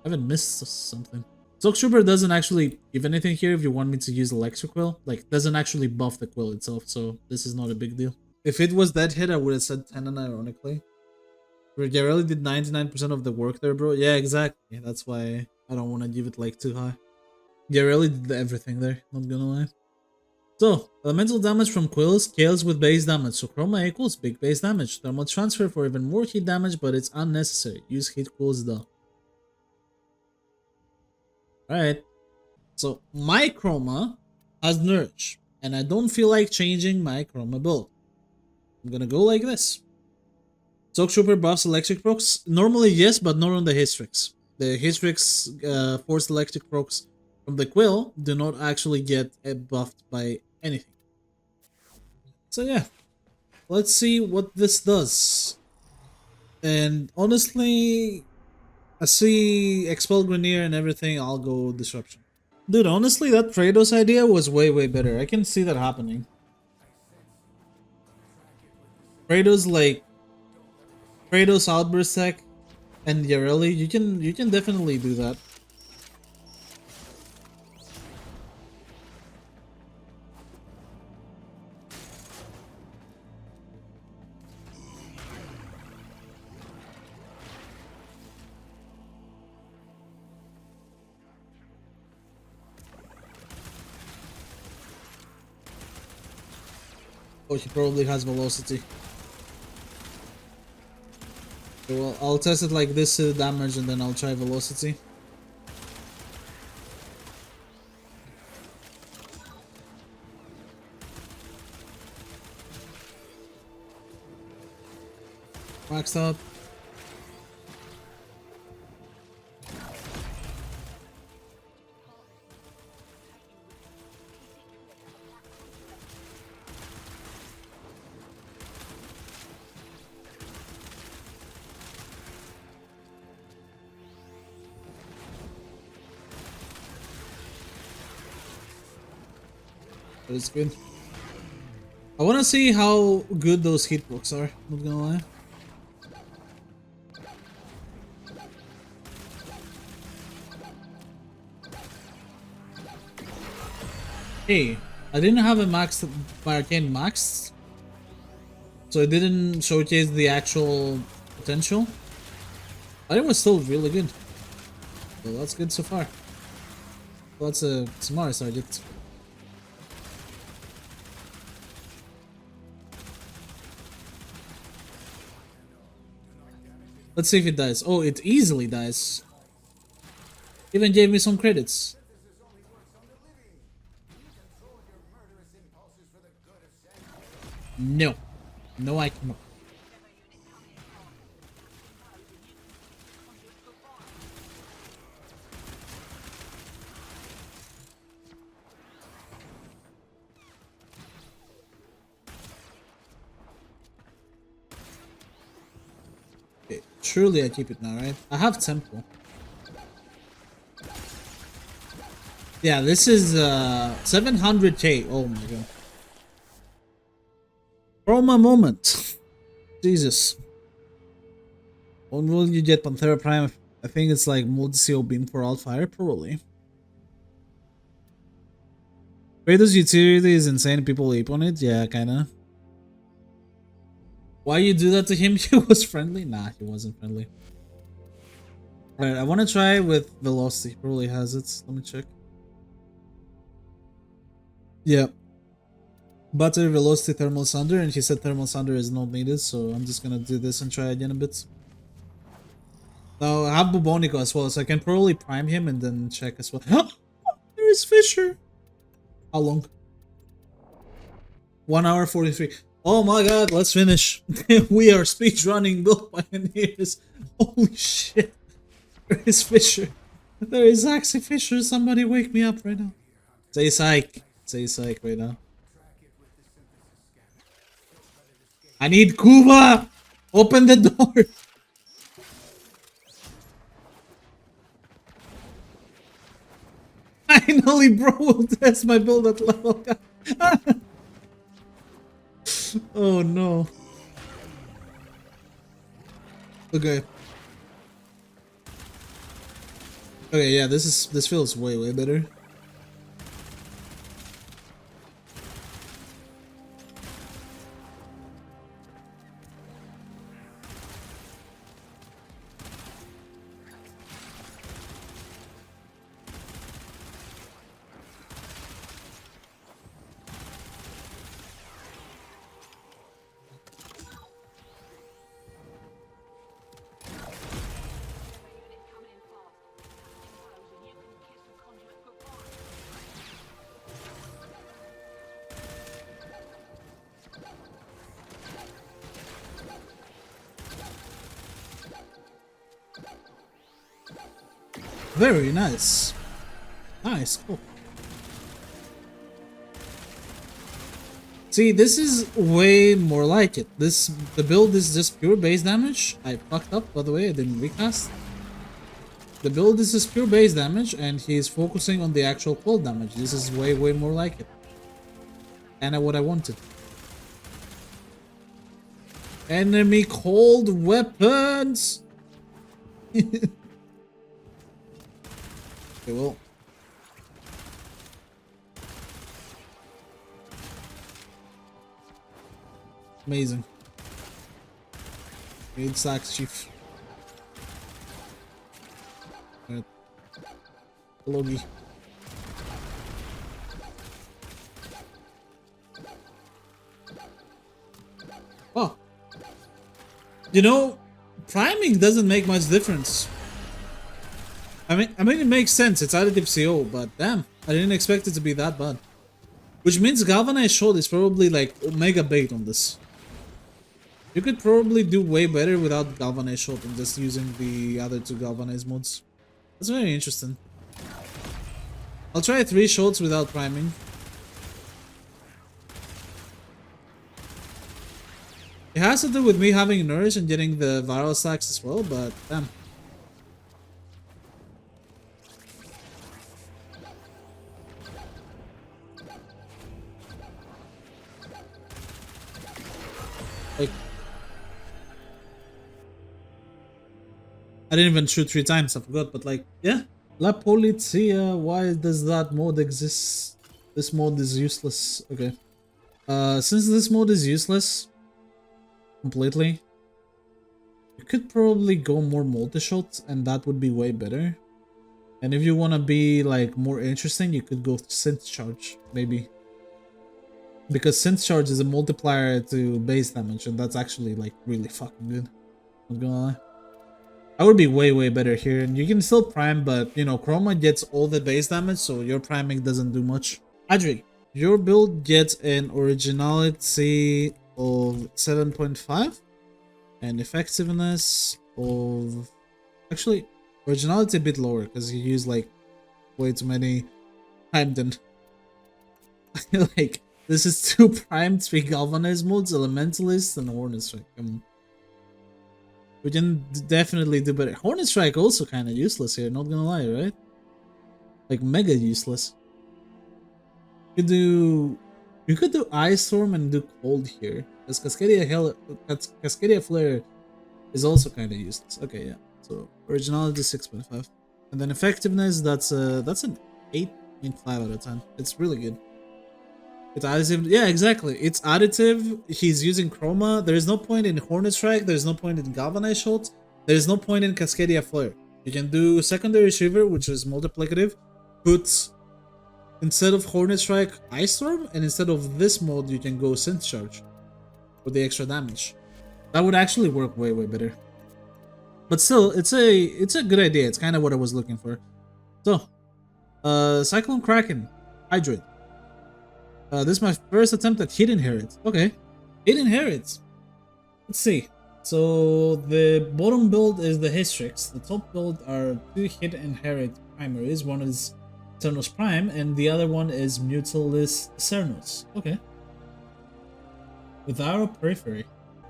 I haven't missed something. Soak Trooper doesn't actually give anything here if you want me to use Electric Quill. Like, doesn't actually buff the quill itself, so this is not a big deal. If it was that hit, I would have said 10 and ironically. Yareli did 99% of the work there, bro. Yeah, exactly. That's why I don't want to give it like too high. Yareli did everything there, not gonna lie. So, elemental damage from quills scales with base damage, so chroma equals big base damage. Thermal transfer for even more heat damage, but it's unnecessary. Use heat quills though. Alright, so my chroma has Nourish, and I don't feel like changing my chroma build. I'm gonna go like this. Soak Trooper buffs electric procs. Normally yes, but not on the Hystrix. The Hystrix forced electric procs from the quill do not actually get buffed by anything. So yeah, let's see what this does. And honestly, I see Expel Grenier and everything, I'll go Disruption. Dude, honestly, that Kratos idea was way better. I can see that happening. Kratos, like, Kratos Outburst Tech and Yareli, you can definitely do that. Oh, he probably has velocity. Okay, well, I'll test it like this damage and then I'll try velocity. Maxed out. That is good. I want to see how good those hitbox are, not gonna lie. Hey, I didn't have a maxed by Arcane maxed, so it didn't showcase the actual potential. But it was still really good. So that's good so far. That's a smart target. Let's see if it dies. Oh, it easily dies. Even gave me some credits. No. No, I cannot. Okay, surely I keep it now, right? I have Temple. Yeah, this is 700k. Oh my god. Chroma moment. Jesus. When will you get Panthera Prime? I think it's like multi-seal beam for Altfire, probably. Kratos' utility is insane. People ape on it. Yeah, kinda. Why you do that to him? He was friendly? Nah, he wasn't friendly. Alright, I want to try with Velocity. He probably has it. Let me check. Yeah. Battery Velocity Thermal Sunder, and he said Thermal Sunder is not needed, so I'm just gonna do this and try again a bit. Now, I have Bubonico as well, so I can probably prime him and then check as well. There is Fisher! How long? 1 hour 43. Oh my god, let's finish. We are speedrunning build pioneers. Holy shit. There is Fisher. There is actually Fisher. Somebody wake me up right now. Say psych. Say psych right now. I need Kuba! Open the door! Finally, bro will test my build at level. Oh no. Okay. Okay, yeah, this feels way better. Very nice. Nice, cool. See, this is way more like it. The build is just pure base damage. I fucked up, by the way, I didn't recast. The build is just pure base damage, and he's focusing on the actual cold damage. This is way more like it. And what I wanted. Enemy cold weapons! Okay, well. Amazing. Made sacks, chief. Alright. Logi. Oh. You know, priming doesn't make much difference. I mean it makes sense, it's additive CO, but damn, I didn't expect it to be that bad. Which means Galvanized Shot is probably like mega bait on this. You could probably do way better without Galvanized Shot and just using the other two Galvanized mods. That's very interesting. I'll try 3 shots without priming. It has to do with me having Nourish and getting the viral stacks as well, but damn. Like, I didn't even shoot 3 times, I forgot, but like, yeah. La Polizia, why does that mod exist? This mode is useless. Okay. Since this mode is useless completely, you could probably go more multi-shots and that would be way better. And if you want to be like more interesting, you could go synth charge, maybe. Because synth charge is a multiplier to base damage and that's actually like really fucking good. Not gonna lie. I would be way better here, and you can still prime, but you know, Chroma gets all the base damage, so your priming doesn't do much. Adry, your build gets an originality of 7.5 and effectiveness of... Actually, originality a bit lower because you use like way too many primed and like this is 2 primed, 3 galvanized modes, elementalist, and hornet strike. We can definitely do better. Hornet Strike also kind of useless here, not gonna lie, right? Like mega useless. You could do Ice Storm and do Cold here. Because Cascadia Flare is also kind of useless. Okay, yeah. So originality 6.5, and then effectiveness that's an 8.5 out of 10. It's really good. It's additive. Yeah, exactly. It's additive. He's using Chroma. There is no point in Hornet Strike. There's no point in Galvanized Shot. There is no point in Cascadia Flare. You can do Secondary Shiver, which is multiplicative. Put, instead of Hornet Strike, Ice Storm. And instead of this mode, you can go Synth Charge for the extra damage. That would actually work way better. But still, it's a good idea. It's kind of what I was looking for. So, Cyclone Kraken, Hydroid. This is my first attempt at Hit Inherit. Okay. Hit Inherit. Let's see. So the bottom build is the Hystrix. The top build are 2 Hit Inherit primaries. One is Cernos Prime and the other one is Mutalis Cernos. Okay. With our periphery.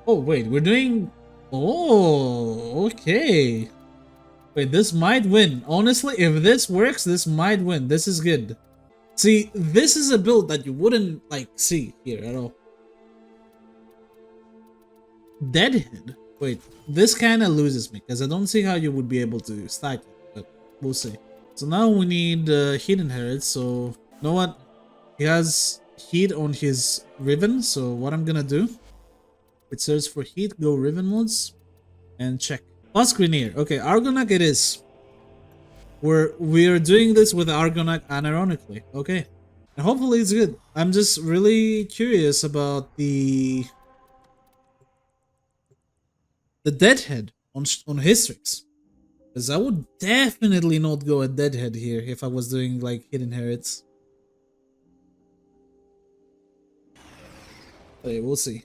Oh wait, we're doing... Oh, okay. Wait, this might win. Honestly, if this works, this might win. This is good. See, this is a build that you wouldn't, like, see here at all. Deadhead? Wait, this kind of loses me, because I don't see how you would be able to stack it, but we'll see. So now we need Heat Inherit, so... You know what? He has Heat on his Riven, so what I'm gonna do... It search for Heat, go Riven modes, and check. Plus Grenier. Okay, Argonac it is. We're doing this with Argonac unironically. Okay. And hopefully it's good. I'm just really curious about the Deadhead on Hystrix. Because I would definitely not go a Deadhead here if I was doing like Hit Inherits. Okay, we'll see.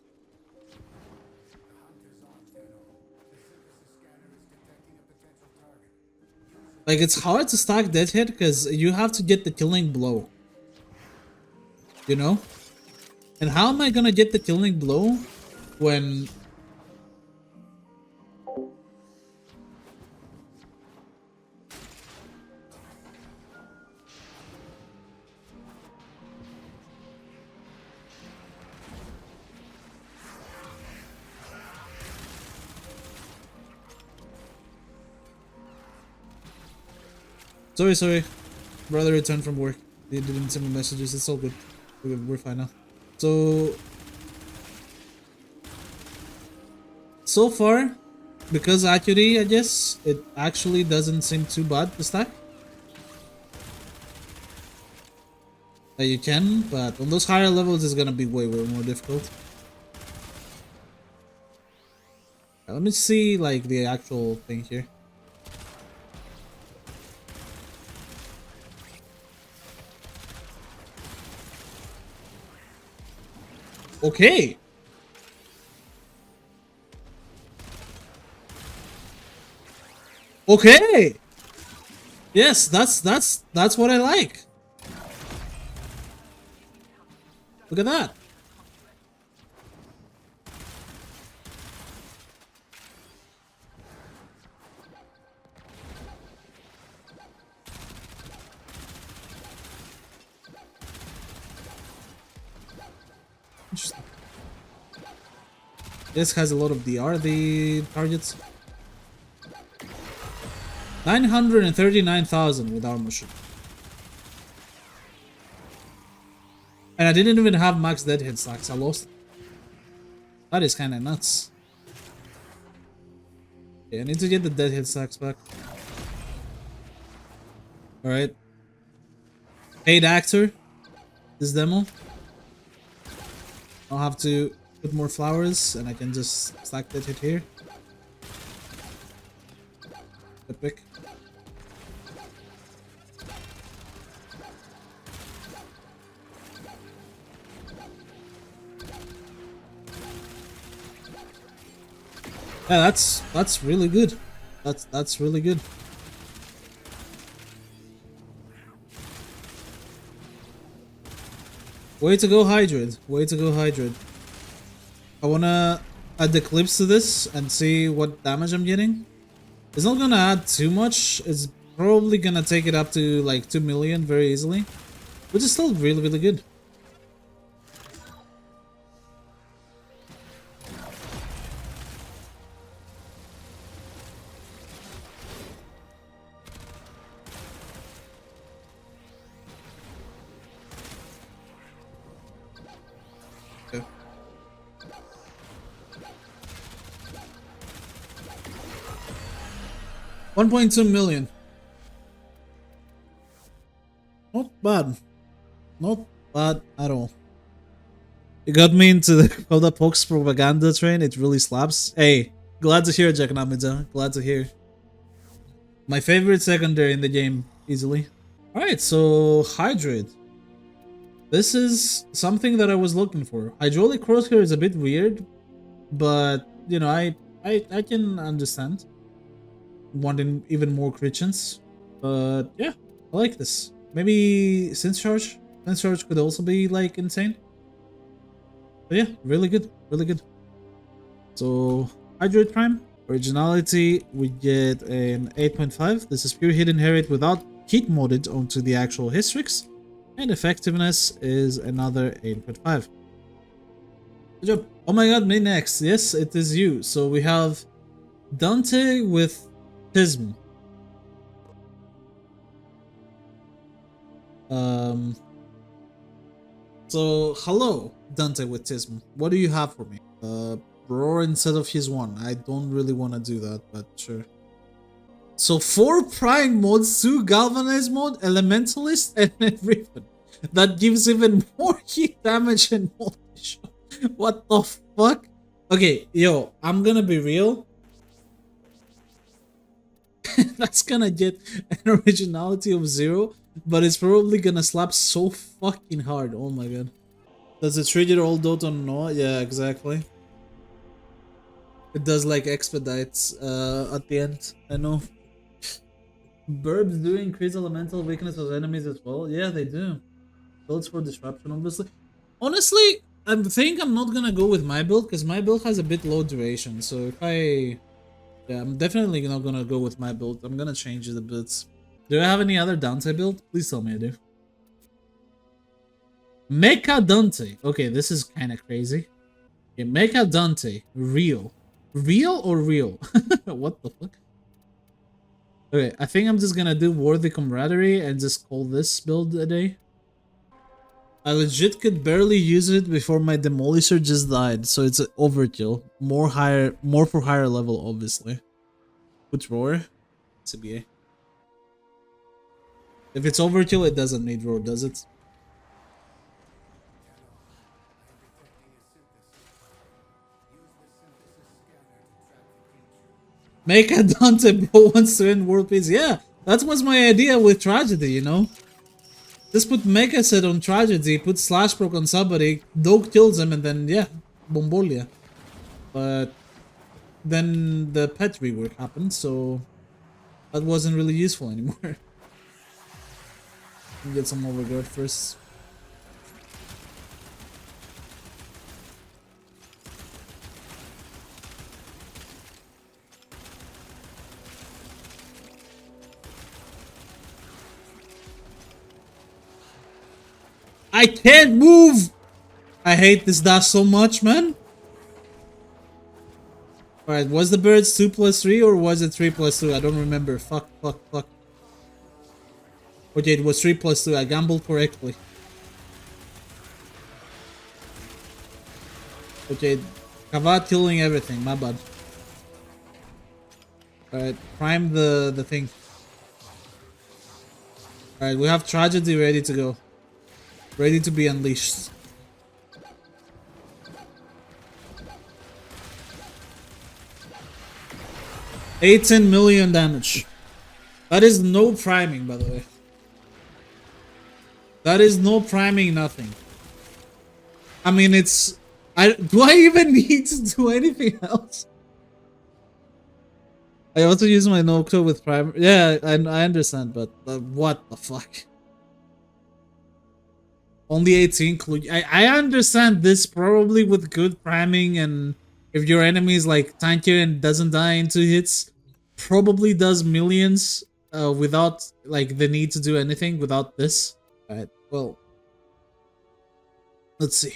Like, it's hard to stack Deadhead because you have to get the killing blow. You know? And how am I gonna get the killing blow when... Sorry. Brother returned from work. They didn't send me messages. It's all good. We're fine now. So far, because Accuracy, I guess, it actually doesn't seem too bad to stack. You can, but on those higher levels, it's gonna be way more difficult. Let me see, like, the actual thing here. Okay. Okay. Yes, that's what I like. Look at that. Interesting. This has a lot of DR, the targets. 939,000 with armor shoot. And I didn't even have max dead hit stacks. I lost. That is kind of nuts. Okay, I need to get the dead hit stacks back. Alright. Paid actor. This demo. I'll have to put more flowers and I can just stack that hit here. Epic. Yeah, that's really good. That's really good. Way to go, Hydroid. Way to go, Hydroid. I wanna add the clips to this and see what damage I'm getting. It's not gonna add too much. It's probably gonna take it up to like 2 million very easily, which is still really, really good. Okay. $1.2 million. Not bad. Not bad at all. It got me into the Coda Pokes propaganda train. It really slaps. Hey, glad to hear, Jakanamida. Glad to hear. My favorite secondary in the game, easily. Alright, so Hydroid. This is something that I was looking for. Hydraulic crosshair is a bit weird, but you know, I can understand wanting even more crit chance. But yeah, I like this. Maybe Sense Charge. Sense Charge could also be like insane. But yeah, really good, really good. So Hydroid Prime, Originality, we get an 8.5. This is pure hidden inherit without heat modded onto the actual Hystrix. And effectiveness is another 8.5. Good job. Oh my god, me next. Yes, it is you. So we have Dante with Tism. So hello, Dante with Tism. What do you have for me? Roar instead of his one. I don't really want to do that, but sure. So 4 Prime modes, 2 Galvanize mode, Elementalist, and then Riven. That gives even more heat damage and multi. What the fuck? Okay, yo, I'm gonna be real. That's gonna get an originality of 0, but it's probably gonna slap so fucking hard. Oh my god. Does it trigger all dot on no? Yeah, exactly. It does like expedites at the end. I know. Burbs do increase elemental weakness of enemies as well. Yeah, they do. Builds for disruption, obviously. Honestly, I think I'm not gonna go with my build because my build has a bit low duration. So if yeah, I'm definitely not gonna go with my build. I'm gonna change it a bit. Do I have any other Dante build? Please tell me I do. Mecha Dante. Okay, this is kind of crazy. Okay, Mecha Dante. Real. Real or real? What the fuck? Okay, I think I'm just gonna do Worthy Camaraderie and just call this build a day. I legit could barely use it before my Demolisher just died, so it's an overkill. More for higher level, obviously. Put Roar. CBA. If it's overkill, it doesn't need Roar, does it? Make a Dante bro wants to end world peace. Yeah, that was my idea with Tragedy, you know? Just put Mecha Set on Tragedy, put Slash Proc on somebody, Dog kills him, and then, yeah, Bombolia. But then the pet rework happened, so that wasn't really useful anymore. Get some overguard first. I can't move! I hate this dash so much, man. Alright, was the birds 2+3 or was it 3+2? I don't remember. Fuck. Okay, it was 3+2. I gambled correctly. Okay, Kavat killing everything, my bad. Alright, prime the thing. Alright, we have Tragedy ready to go. Ready to be unleashed. $18 million damage. That is no priming, by the way. That is no priming, nothing. I mean, it's... do I even need to do anything else? I also use my Nocto with primer. Yeah, I understand, but what the fuck? Only 18 clue. I understand this probably with good priming, and if your enemy is like tankier and doesn't die in 2 hits, probably does millions without like the need to do anything without this. Alright, well, let's see.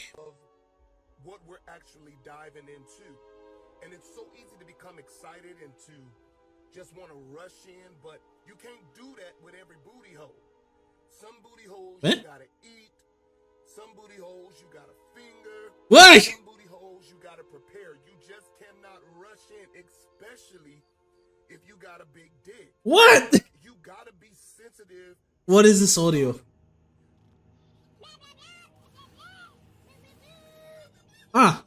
What we're actually diving into, and it's so easy to become excited and to just want to rush in, but you can't do that with every booty hole. Some booty holes you gotta eat. Some booty holes you gotta finger. What? Some booty holes you gotta prepare. You just cannot rush in, especially if you got a big dick. What? You gotta be sensitive. What is this audio? Ah.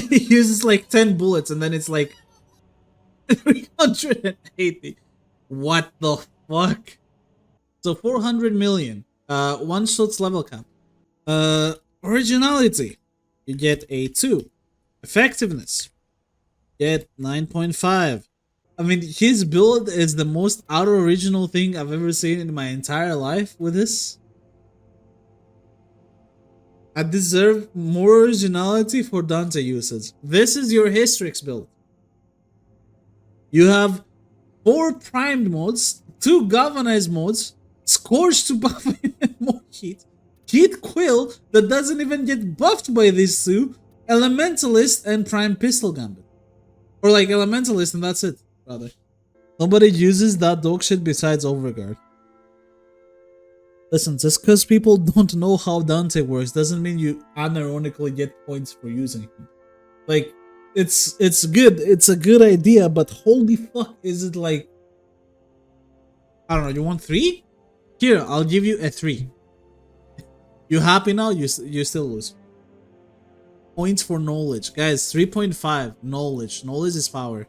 He uses like 10 bullets and then it's like 380. What the fuck? So 400 million. One shot's level cap. Originality. You get a 2. Effectiveness. Get 9.5. I mean, his build is the most out-original thing I've ever seen in my entire life with this. I deserve more originality for Dante usage. This is your Hystrix build. You have 4 primed modes, 2 galvanized modes, Scorch to buff even more heat, Heat Quill that doesn't even get buffed by these 2, Elementalist and Prime Pistol Gambit. Or like Elementalist and that's it, rather. Nobody uses that dog shit besides Overguard. Listen, just because people don't know how Dante works doesn't mean you unironically get points for using him. Like, it's good, it's a good idea, but holy fuck, is it like... I don't know, you want 3? Here, I'll give you a 3. You happy now? You still lose. Points for knowledge. Guys, 3.5. Knowledge. Knowledge is power.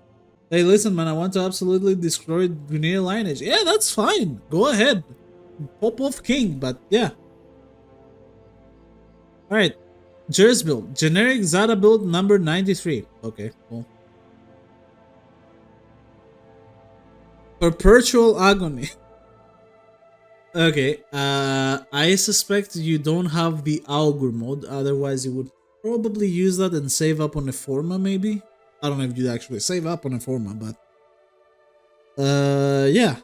Hey, listen, man, I want to absolutely destroy Grenier lineage. Yeah, that's fine. Go ahead. Pop off king, but yeah. Alright. Jers build. Generic Zada build number 93. Okay, cool. Perpetual Agony. Okay, I suspect you don't have the Augur mode, otherwise you would probably use that and save up on a Forma, maybe? I don't know if you'd actually save up on a Forma, but... yeah.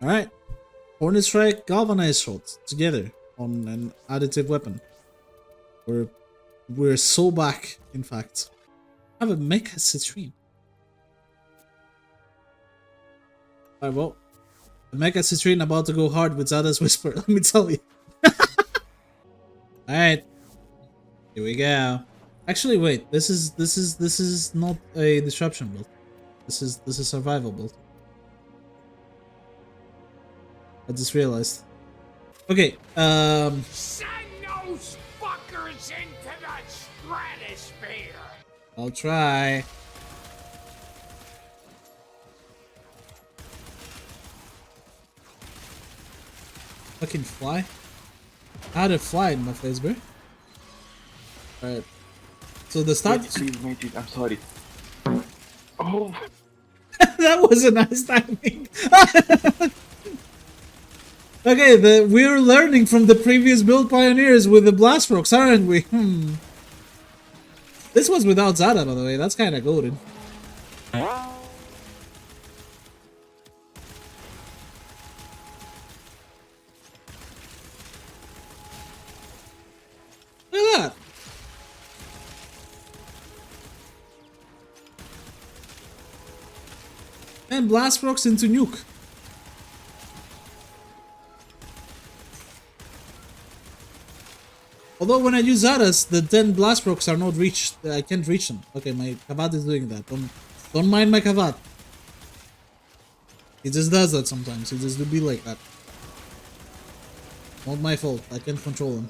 Alright. Hornet Strike, Galvanized Shot, together, on an additive weapon. We're so back, in fact. I have a Mecha Citrine. Alright, well... The Mecha Citrine about to go hard with Zada's Whisper, let me tell you. Alright. Here we go. Actually, wait, this is not a disruption build. This is survival build. I just realized. Okay, Send those fuckers into the stratosphere! I'll try. Fucking fly? How to fly in my face, bro? Alright. So the start. Wait, please, I'm sorry. Oh! That was a nice timing. Okay, we're learning from the previous build pioneers with the Blast Rocks, aren't we? This was without Zada, by the way. That's kind of goated. Look at that. And Blast Rocks into Nuke. Although when I use Zaras, the 10 blast procs are not reached. I can't reach them. Okay, my Kavat is doing that. Don't mind my Kavat. He just does that sometimes. He just do be like that. Not my fault. I can't control him.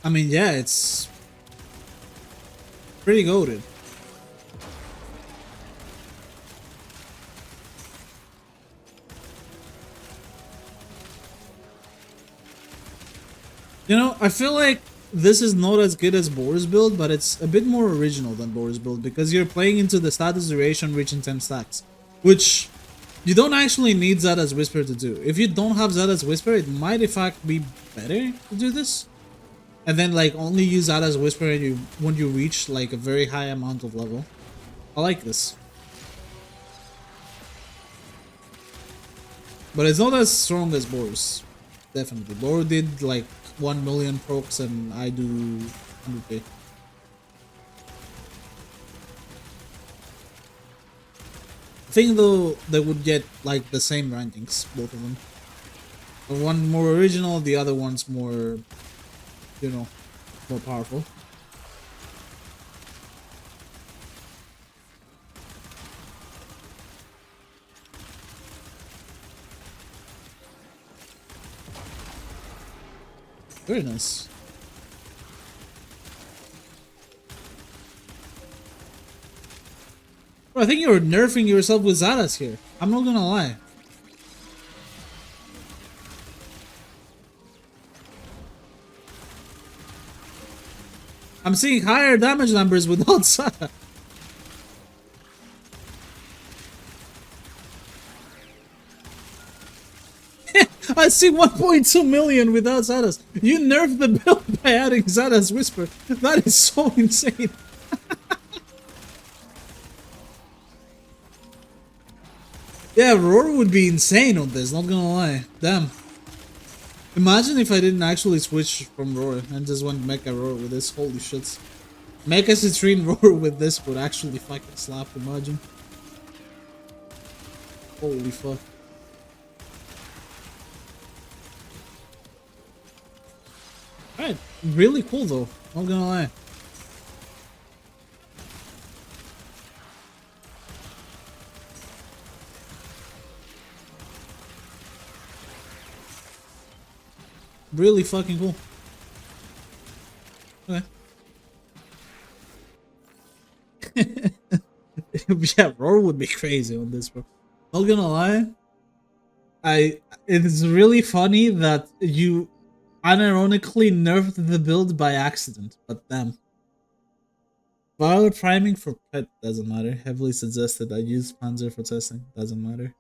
I mean, yeah, it's pretty goated. You know, I feel like this is not as good as Boru's build, but it's a bit more original than Boru's build because you're playing into the status duration reaching 10 stacks, which you don't actually need Zada's Whisper to do. If you don't have Zada's Whisper, it might in fact be better to do this. And then like only use Zada's Whisper when you reach like a very high amount of level. I like this. But it's not as strong as Boru's. Definitely. Boru did like 1 million procs and I do 100k. I think though they would get like the same rankings, both of them. The one more original, the other one's more, you know, more powerful. Very nice. Bro, I think you're nerfing yourself with Zaras here. I'm not gonna lie. I'm seeing higher damage numbers without Zara. I see 1.2 million without Zaras. You nerfed the build by adding Zara's Whisper. That is so insane. Yeah, Roar would be insane on this, not gonna lie. Damn. Imagine if I didn't actually switch from Roar and just went Mecha Roar with this. Holy shit. Mecha Citrine Roar with this would actually fucking slap, imagine. Holy fuck. Alright, really cool though, not gonna lie. Really fucking cool. Okay. Yeah, Roar would be crazy on this, bro. Not gonna lie. It's really funny that you unironically nerfed the build by accident, but damn. Fire priming for pet doesn't matter. Heavily suggested. I use Panzer for testing. Doesn't matter.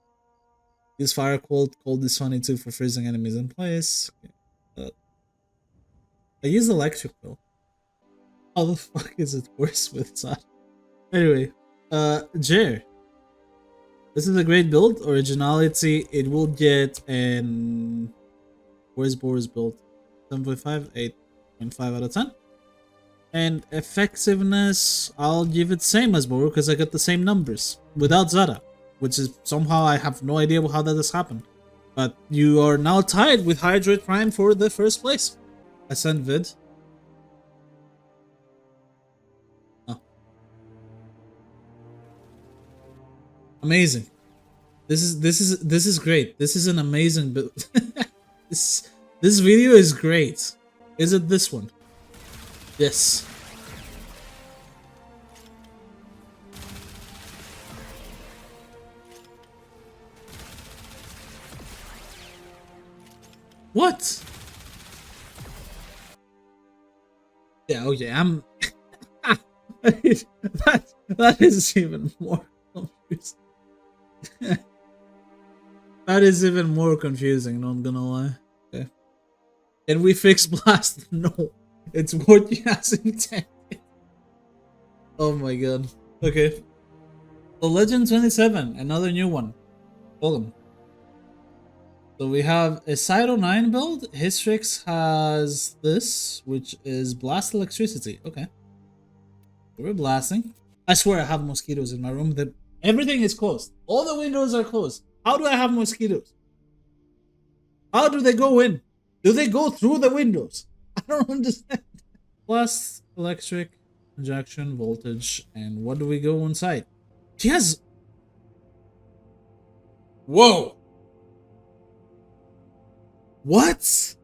Use fire cold. Cold is funny too for freezing enemies in place. Okay. I use electric though. How the fuck is it worse with that? Anyway, Jer. This is a great build. Originality. It will get an. Where's Boru's build? 7.5, 8.5 out of 10. And effectiveness, I'll give it same as Boru because I got the same numbers without Zara, which is somehow I have no idea how that has happened. But you are now tied with Hydroid Prime for the first place. I sent vid. Oh. Amazing. This is great. This is an amazing build. This video is great. Is it this one? Yes. What? Yeah, okay, I'm that is even more confusing. That is even more confusing, not gonna lie. Okay. Can we fix blast? No. It's what you has intended. Oh my god. Okay. So Legend 27, another new one. Welcome. So we have a Cyto 9 build. Hystrix has this, which is Blast Electricity. Okay. We're blasting. I swear I have mosquitoes in my room. That everything is closed. All the windows are closed. How do I have mosquitoes? How do they go in? Do they go through the windows? I don't understand. Plus electric injection voltage, and what do we go inside? She has. Whoa. What?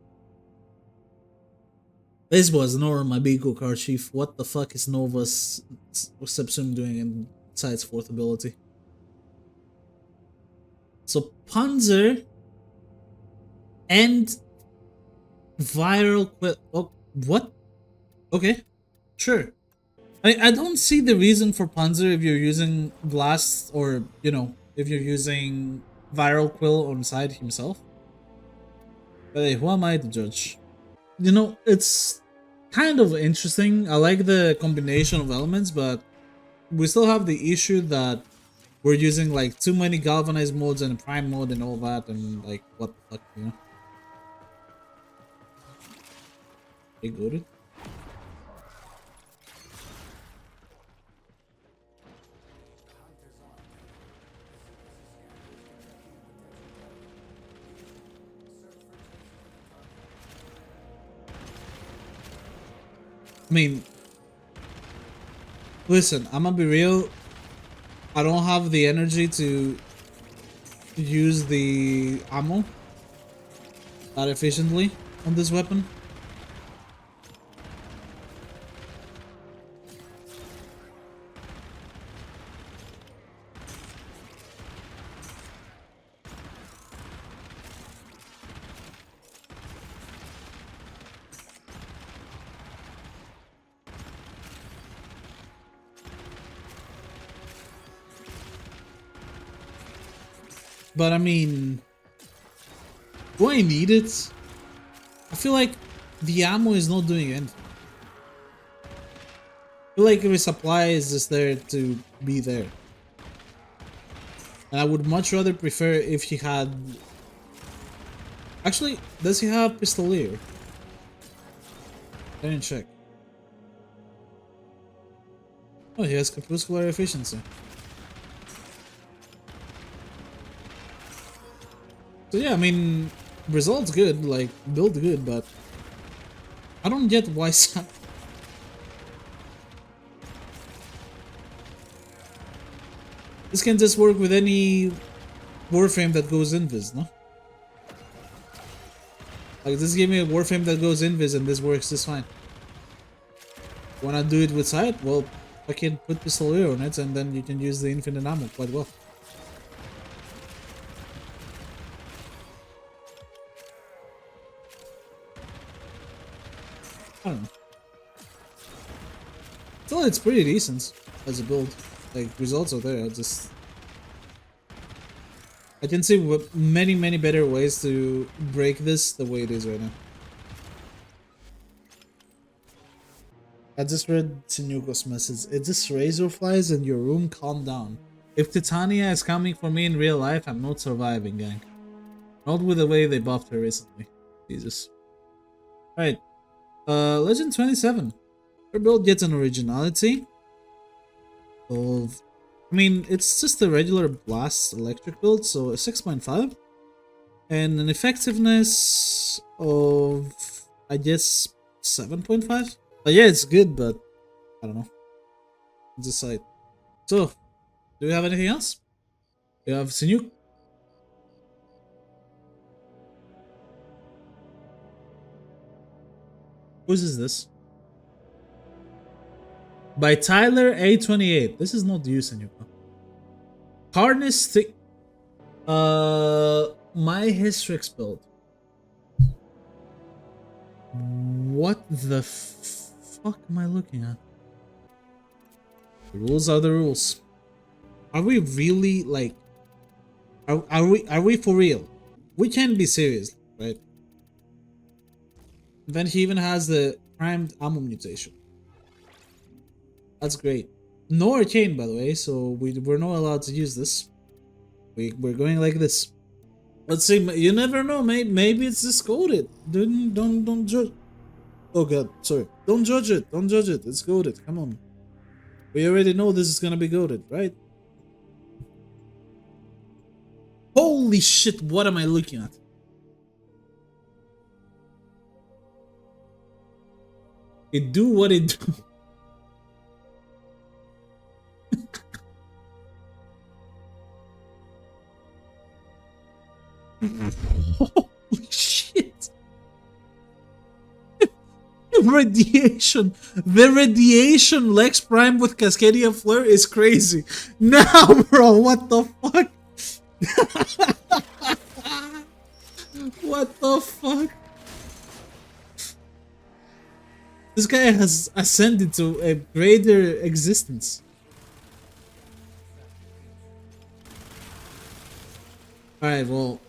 This was Nora Mabiko card chief. What the fuck is Nova's Subsum doing inside its fourth ability? So Panzer and viral oh, what? Okay, sure. I don't see the reason for Panzer if you're using Blast or, you know, if you're using Viral Quill on side himself. But hey, who am I to judge? You know, it's kind of interesting. I like the combination of elements, but we still have the issue that we're using like too many galvanized modes and prime mode and all that, and like what the fuck, you know? They goated. I mean, listen, I'm gonna be real. I don't have the energy to use the ammo that efficiently on this weapon. But I mean, do I need it? I feel like the ammo is not doing anything. I feel like resupply is just there to be there. And I would much rather prefer if he had... Actually, does he have Pistolier? I didn't check. Oh, he has Crepuscular Efficiency. So yeah, I mean, results good, like, build good, but I don't get why some... This can just work with any Warframe that goes invis, no? Like, just give me a Warframe that goes invis and this works just fine. Wanna do it with sight? Well, I can put Pistolier on it and then you can use the infinite ammo quite well. I don't know. Still, it's pretty decent as a build. Like, results are there. I can see many better ways to break this the way it is right now. I just read Sinuko's message. It just razor flies in your room, calm down. If Titania is coming for me in real life, I'm not surviving, gang. Not with the way they buffed her recently. Jesus. Alright. Legend 27. Her build gets an originality of... I mean, it's just a regular blast electric build, so a 6.5. And an effectiveness of, I guess, 7.5. But yeah, it's good, but I don't know. Decide. So, do we have anything else? We have Sinuk. Whose is this? By Tyler A28. This is not you, Sinuk. Harness thick. My Hystrix build. What the fuck am I looking at? The rules are the rules. Are we really like? Are we for real? We can't be serious, right? Then he even has the primed ammo mutation. That's great. No arcane, by the way, so we're not allowed to use this. We're going like this. Let's see. You never know. Maybe it's just coded. Don't judge. Oh god, sorry. Don't judge it. Don't judge it. It's coded. Come on. We already know this is gonna be goated, right? Holy shit, what am I looking at? It do what it do. Holy shit. Radiation. The radiation Lex Prime with Cascadia Flare is crazy. Now, bro, what the fuck? What the fuck? This guy has ascended to a greater existence. Alright, well,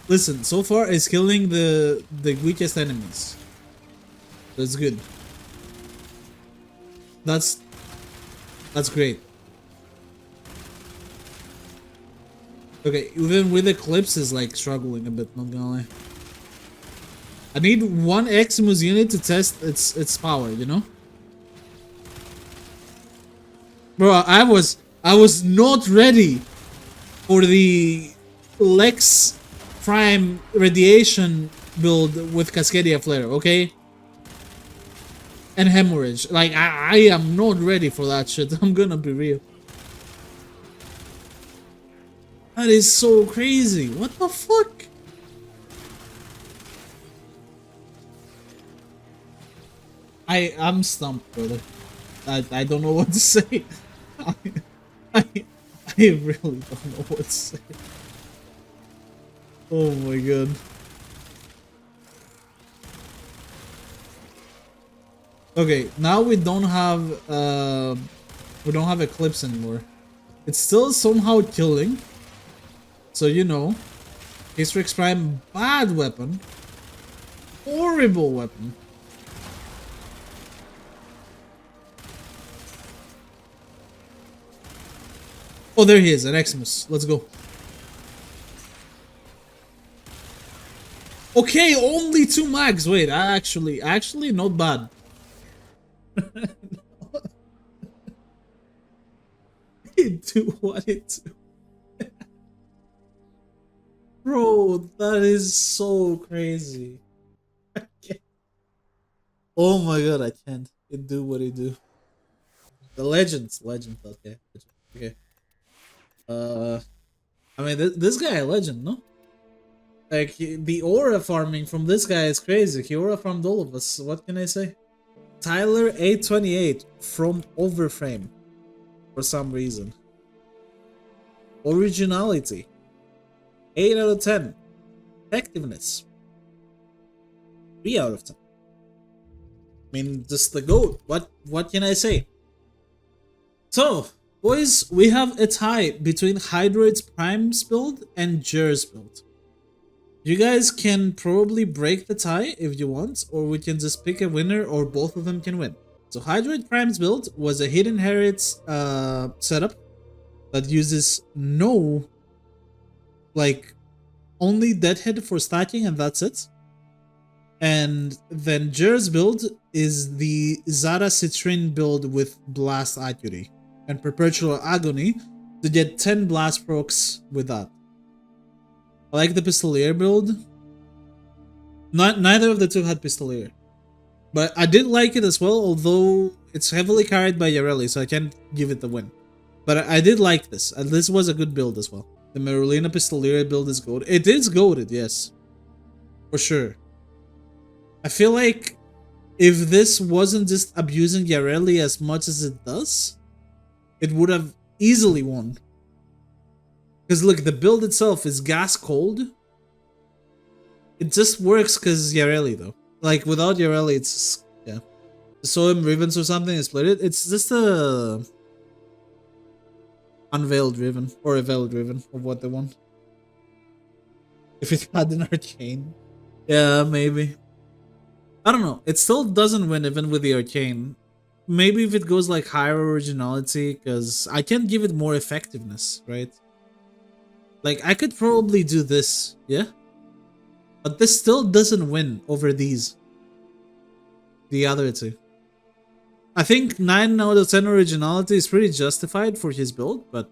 listen, so far it's killing the weakest enemies. That's good. That's great. Okay, even with Eclipse is like struggling a bit, not gonna lie. I need one Eximus unit to test its power, you know? Bro, I was not ready for the Lex Prime radiation build with Cascadia Flare, okay? And Hemorrhage. Like, I am not ready for that shit. I'm gonna be real. That is so crazy. What the fuck? I'm stumped, brother. I don't know what to say. I really don't know what to say. Oh my god. Okay, now we don't have Eclipse anymore. It's still somehow killing. So you know, Hystrix Prime, bad weapon. Horrible weapon. Oh, there he is, an Eximus. Let's go. Okay, only 2 mags. Wait, actually, not bad. It do what it do. Bro, that is so crazy. Oh my god, I can't. It do what it do. The legends, okay. Okay. I mean, this guy a legend, no? Like, the aura farming from this guy is crazy. He aura farmed all of us. What can I say? Tyler 828 from Overframe. For some reason. Originality. 8 out of 10. Effectiveness. 3 out of 10. I mean, just the GOAT. What can I say? So, boys, we have a tie between Hydroid's Prime's build and Jer's build. You guys can probably break the tie if you want, or we can just pick a winner, or both of them can win. So Hydroid Prime's build was a Hidden Herits setup that uses no, like, only Deadhead for stacking and that's it. And then Jer's build is the Zara Citrin build with Blast Accuracy and Perpetual Agony to get 10 Blast procs with that. I like the Pistolier build. Neither of the two had Pistolier. But I did like it as well, although it's heavily carried by Yareli, so I can't give it the win. But I did like this, and this was a good build as well. The Merulina Pistolier build is goated. It is goated, yes. For sure. I feel like if this wasn't just abusing Yareli as much as it does, it would have easily won. Because look, the build itself is gas cold. It just works because Yareli though. Like without Yareli, it's just, yeah. So him Ravens or something and split it. It's just a unveiled Riven or a veiled Riven of what they want. If it had an arcane, yeah, maybe. I don't know. It still doesn't win even with the arcane. Maybe if it goes like higher originality, because I can't give it more effectiveness, right? Like, I could probably do this, yeah? But this still doesn't win over these. The other two. I think 9 out of 10 originality is pretty justified for his build, but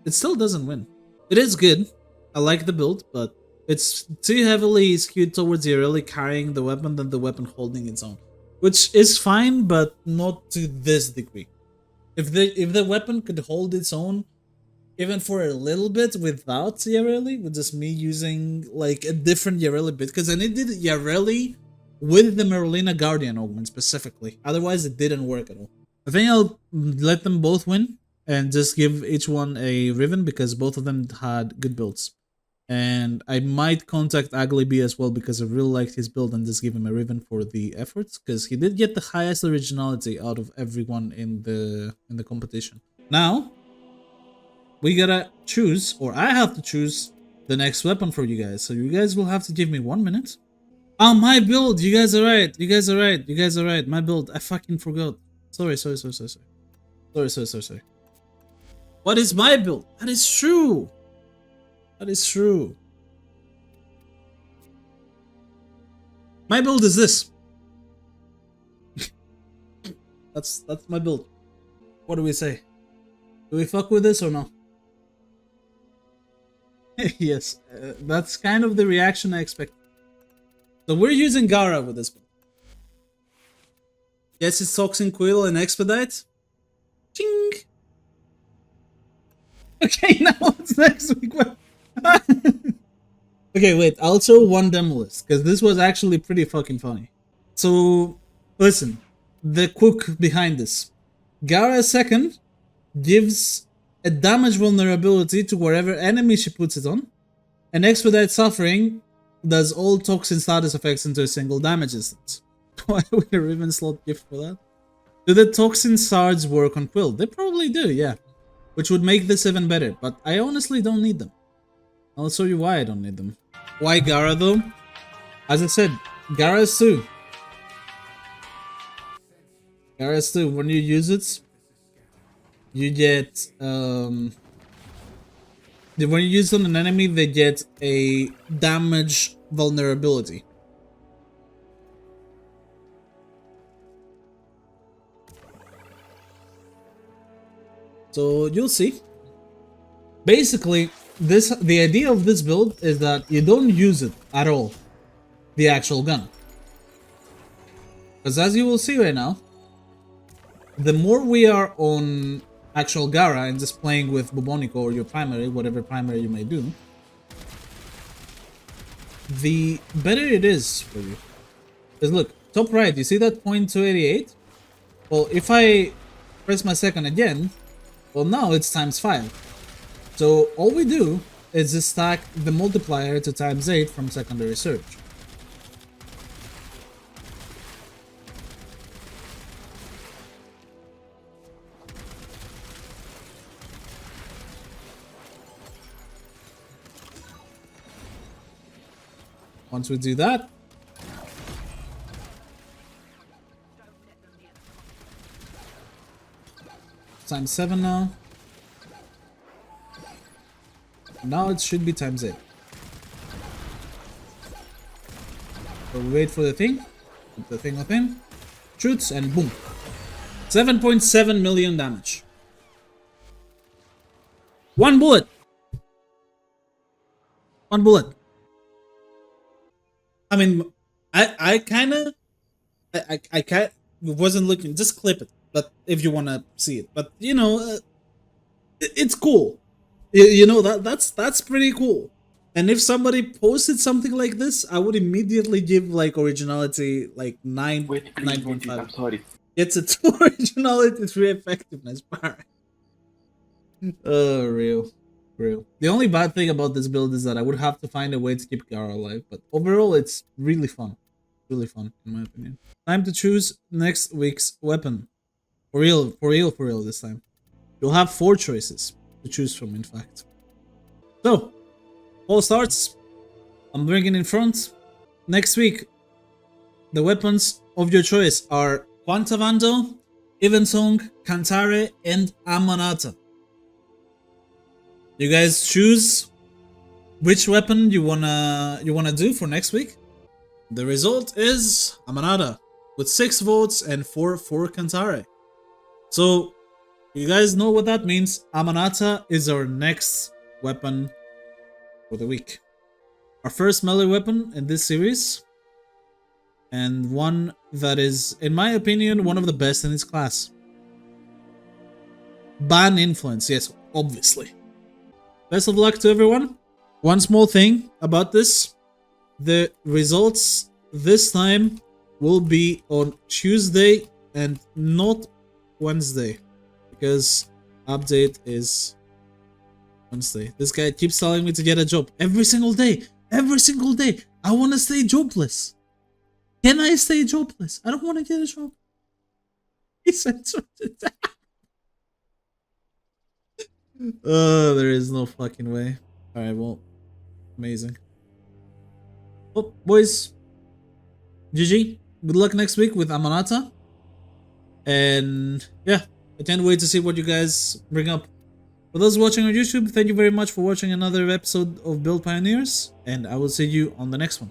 it still doesn't win. It is good. I like the build, but it's too heavily skewed towards yareli carrying the weapon than the weapon holding its own. Which is fine, but not to this degree. If the weapon could hold its own, even for a little bit without yareli, with just me using like a different yareli bit, because I needed yareli with the Merlina Guardian augment specifically. Otherwise, it didn't work at all. I think I'll let them both win and just give each one a Riven because both of them had good builds. And I might contact UglyB as well because I really liked his build and just give him a Riven for the efforts because he did get the highest originality out of everyone in the competition. Now, we gotta choose, or I have to choose the next weapon for you guys. So you guys will have to give me 1 minute. Oh, my build! You guys are right. You guys are right. You guys are right. My build. I fucking forgot. Sorry. Sorry. What is my build? That is true. That is true. My build is this. That's my build. What do we say? Do we fuck with this or no? Yes, that's kind of the reaction I expect. So we're using Gara with this build. Yes, it's Toxin Quill and Expedite. Ching! Okay, now what's next week? Okay, wait, I'll show one demo list, because this was actually pretty fucking funny. So, listen, the cook behind this. Gara second gives a damage vulnerability to wherever enemy she puts it on, and Expedite Suffering does all toxin status effects into a single damage instance. Why would a Riven slot gift for that? Do the toxin shards work on Quill? They probably do, yeah. Which would make this even better, but I honestly don't need them. I'll show you why I don't need them. Why Gara though? As I said, Gara's 2. Gara's 2, when you use it, you get when you use it on an enemy, they get a damage vulnerability. So you'll see. Basically, the idea of this build is that you don't use it at all, the actual gun. Because as you will see right now, the more we are on actual Gara and just playing with Bubonico or your primary, whatever primary you may do, the better it is for you. Because look, top right, you see that 0.288? Well, if I press my second again, well, now it's times 5. So all we do is just stack the multiplier to times 8 from secondary surge. Once we do that, times 7 now. Now it should be times 8. So we wait for the thing, put the thing up in, shoots, and boom. 7.7 million damage. One bullet. One bullet. I mean, I wasn't looking, just clip it, but if you want to see it, but you know, it's cool. You know, that's pretty cool. And if somebody posted something like this, I would immediately give like originality like 9.5. I'm sorry. It's a 2 originality, 3 effectiveness bar. Oh, real. The only bad thing about this build is that I would have to find a way to keep Gara alive, but overall it's really fun. Really fun, in my opinion. Time to choose next week's weapon. For real this time. You'll have 4 choices to choose from, in fact. So, all starts. I'm bringing in front. Next week, the weapons of your choice are Quantavando, Evensong, Cantare, and Amanata. You guys choose which weapon you wanna do for next week. The result is Amanata. with 6 votes and 4 for Kantare. So, you guys know what that means. Amanata is our next weapon for the week. Our first melee weapon in this series, and one that is, in my opinion, one of the best in its class. Ban influence, yes, obviously. Best of luck to everyone. One small thing about this, the results this time will be on Tuesday and not Wednesday, because update is Wednesday. This guy keeps telling me to get a job every single day. Every single day. I want to stay jobless. Can I stay jobless? I don't want to get a job. He said so. Oh, there is no fucking way. Alright, well, amazing. Well, boys, GG. Good luck next week with Amanata. And yeah, I can't wait to see what you guys bring up. For those watching on YouTube, thank you very much for watching another episode of Build Pioneers, and I will see you on the next one.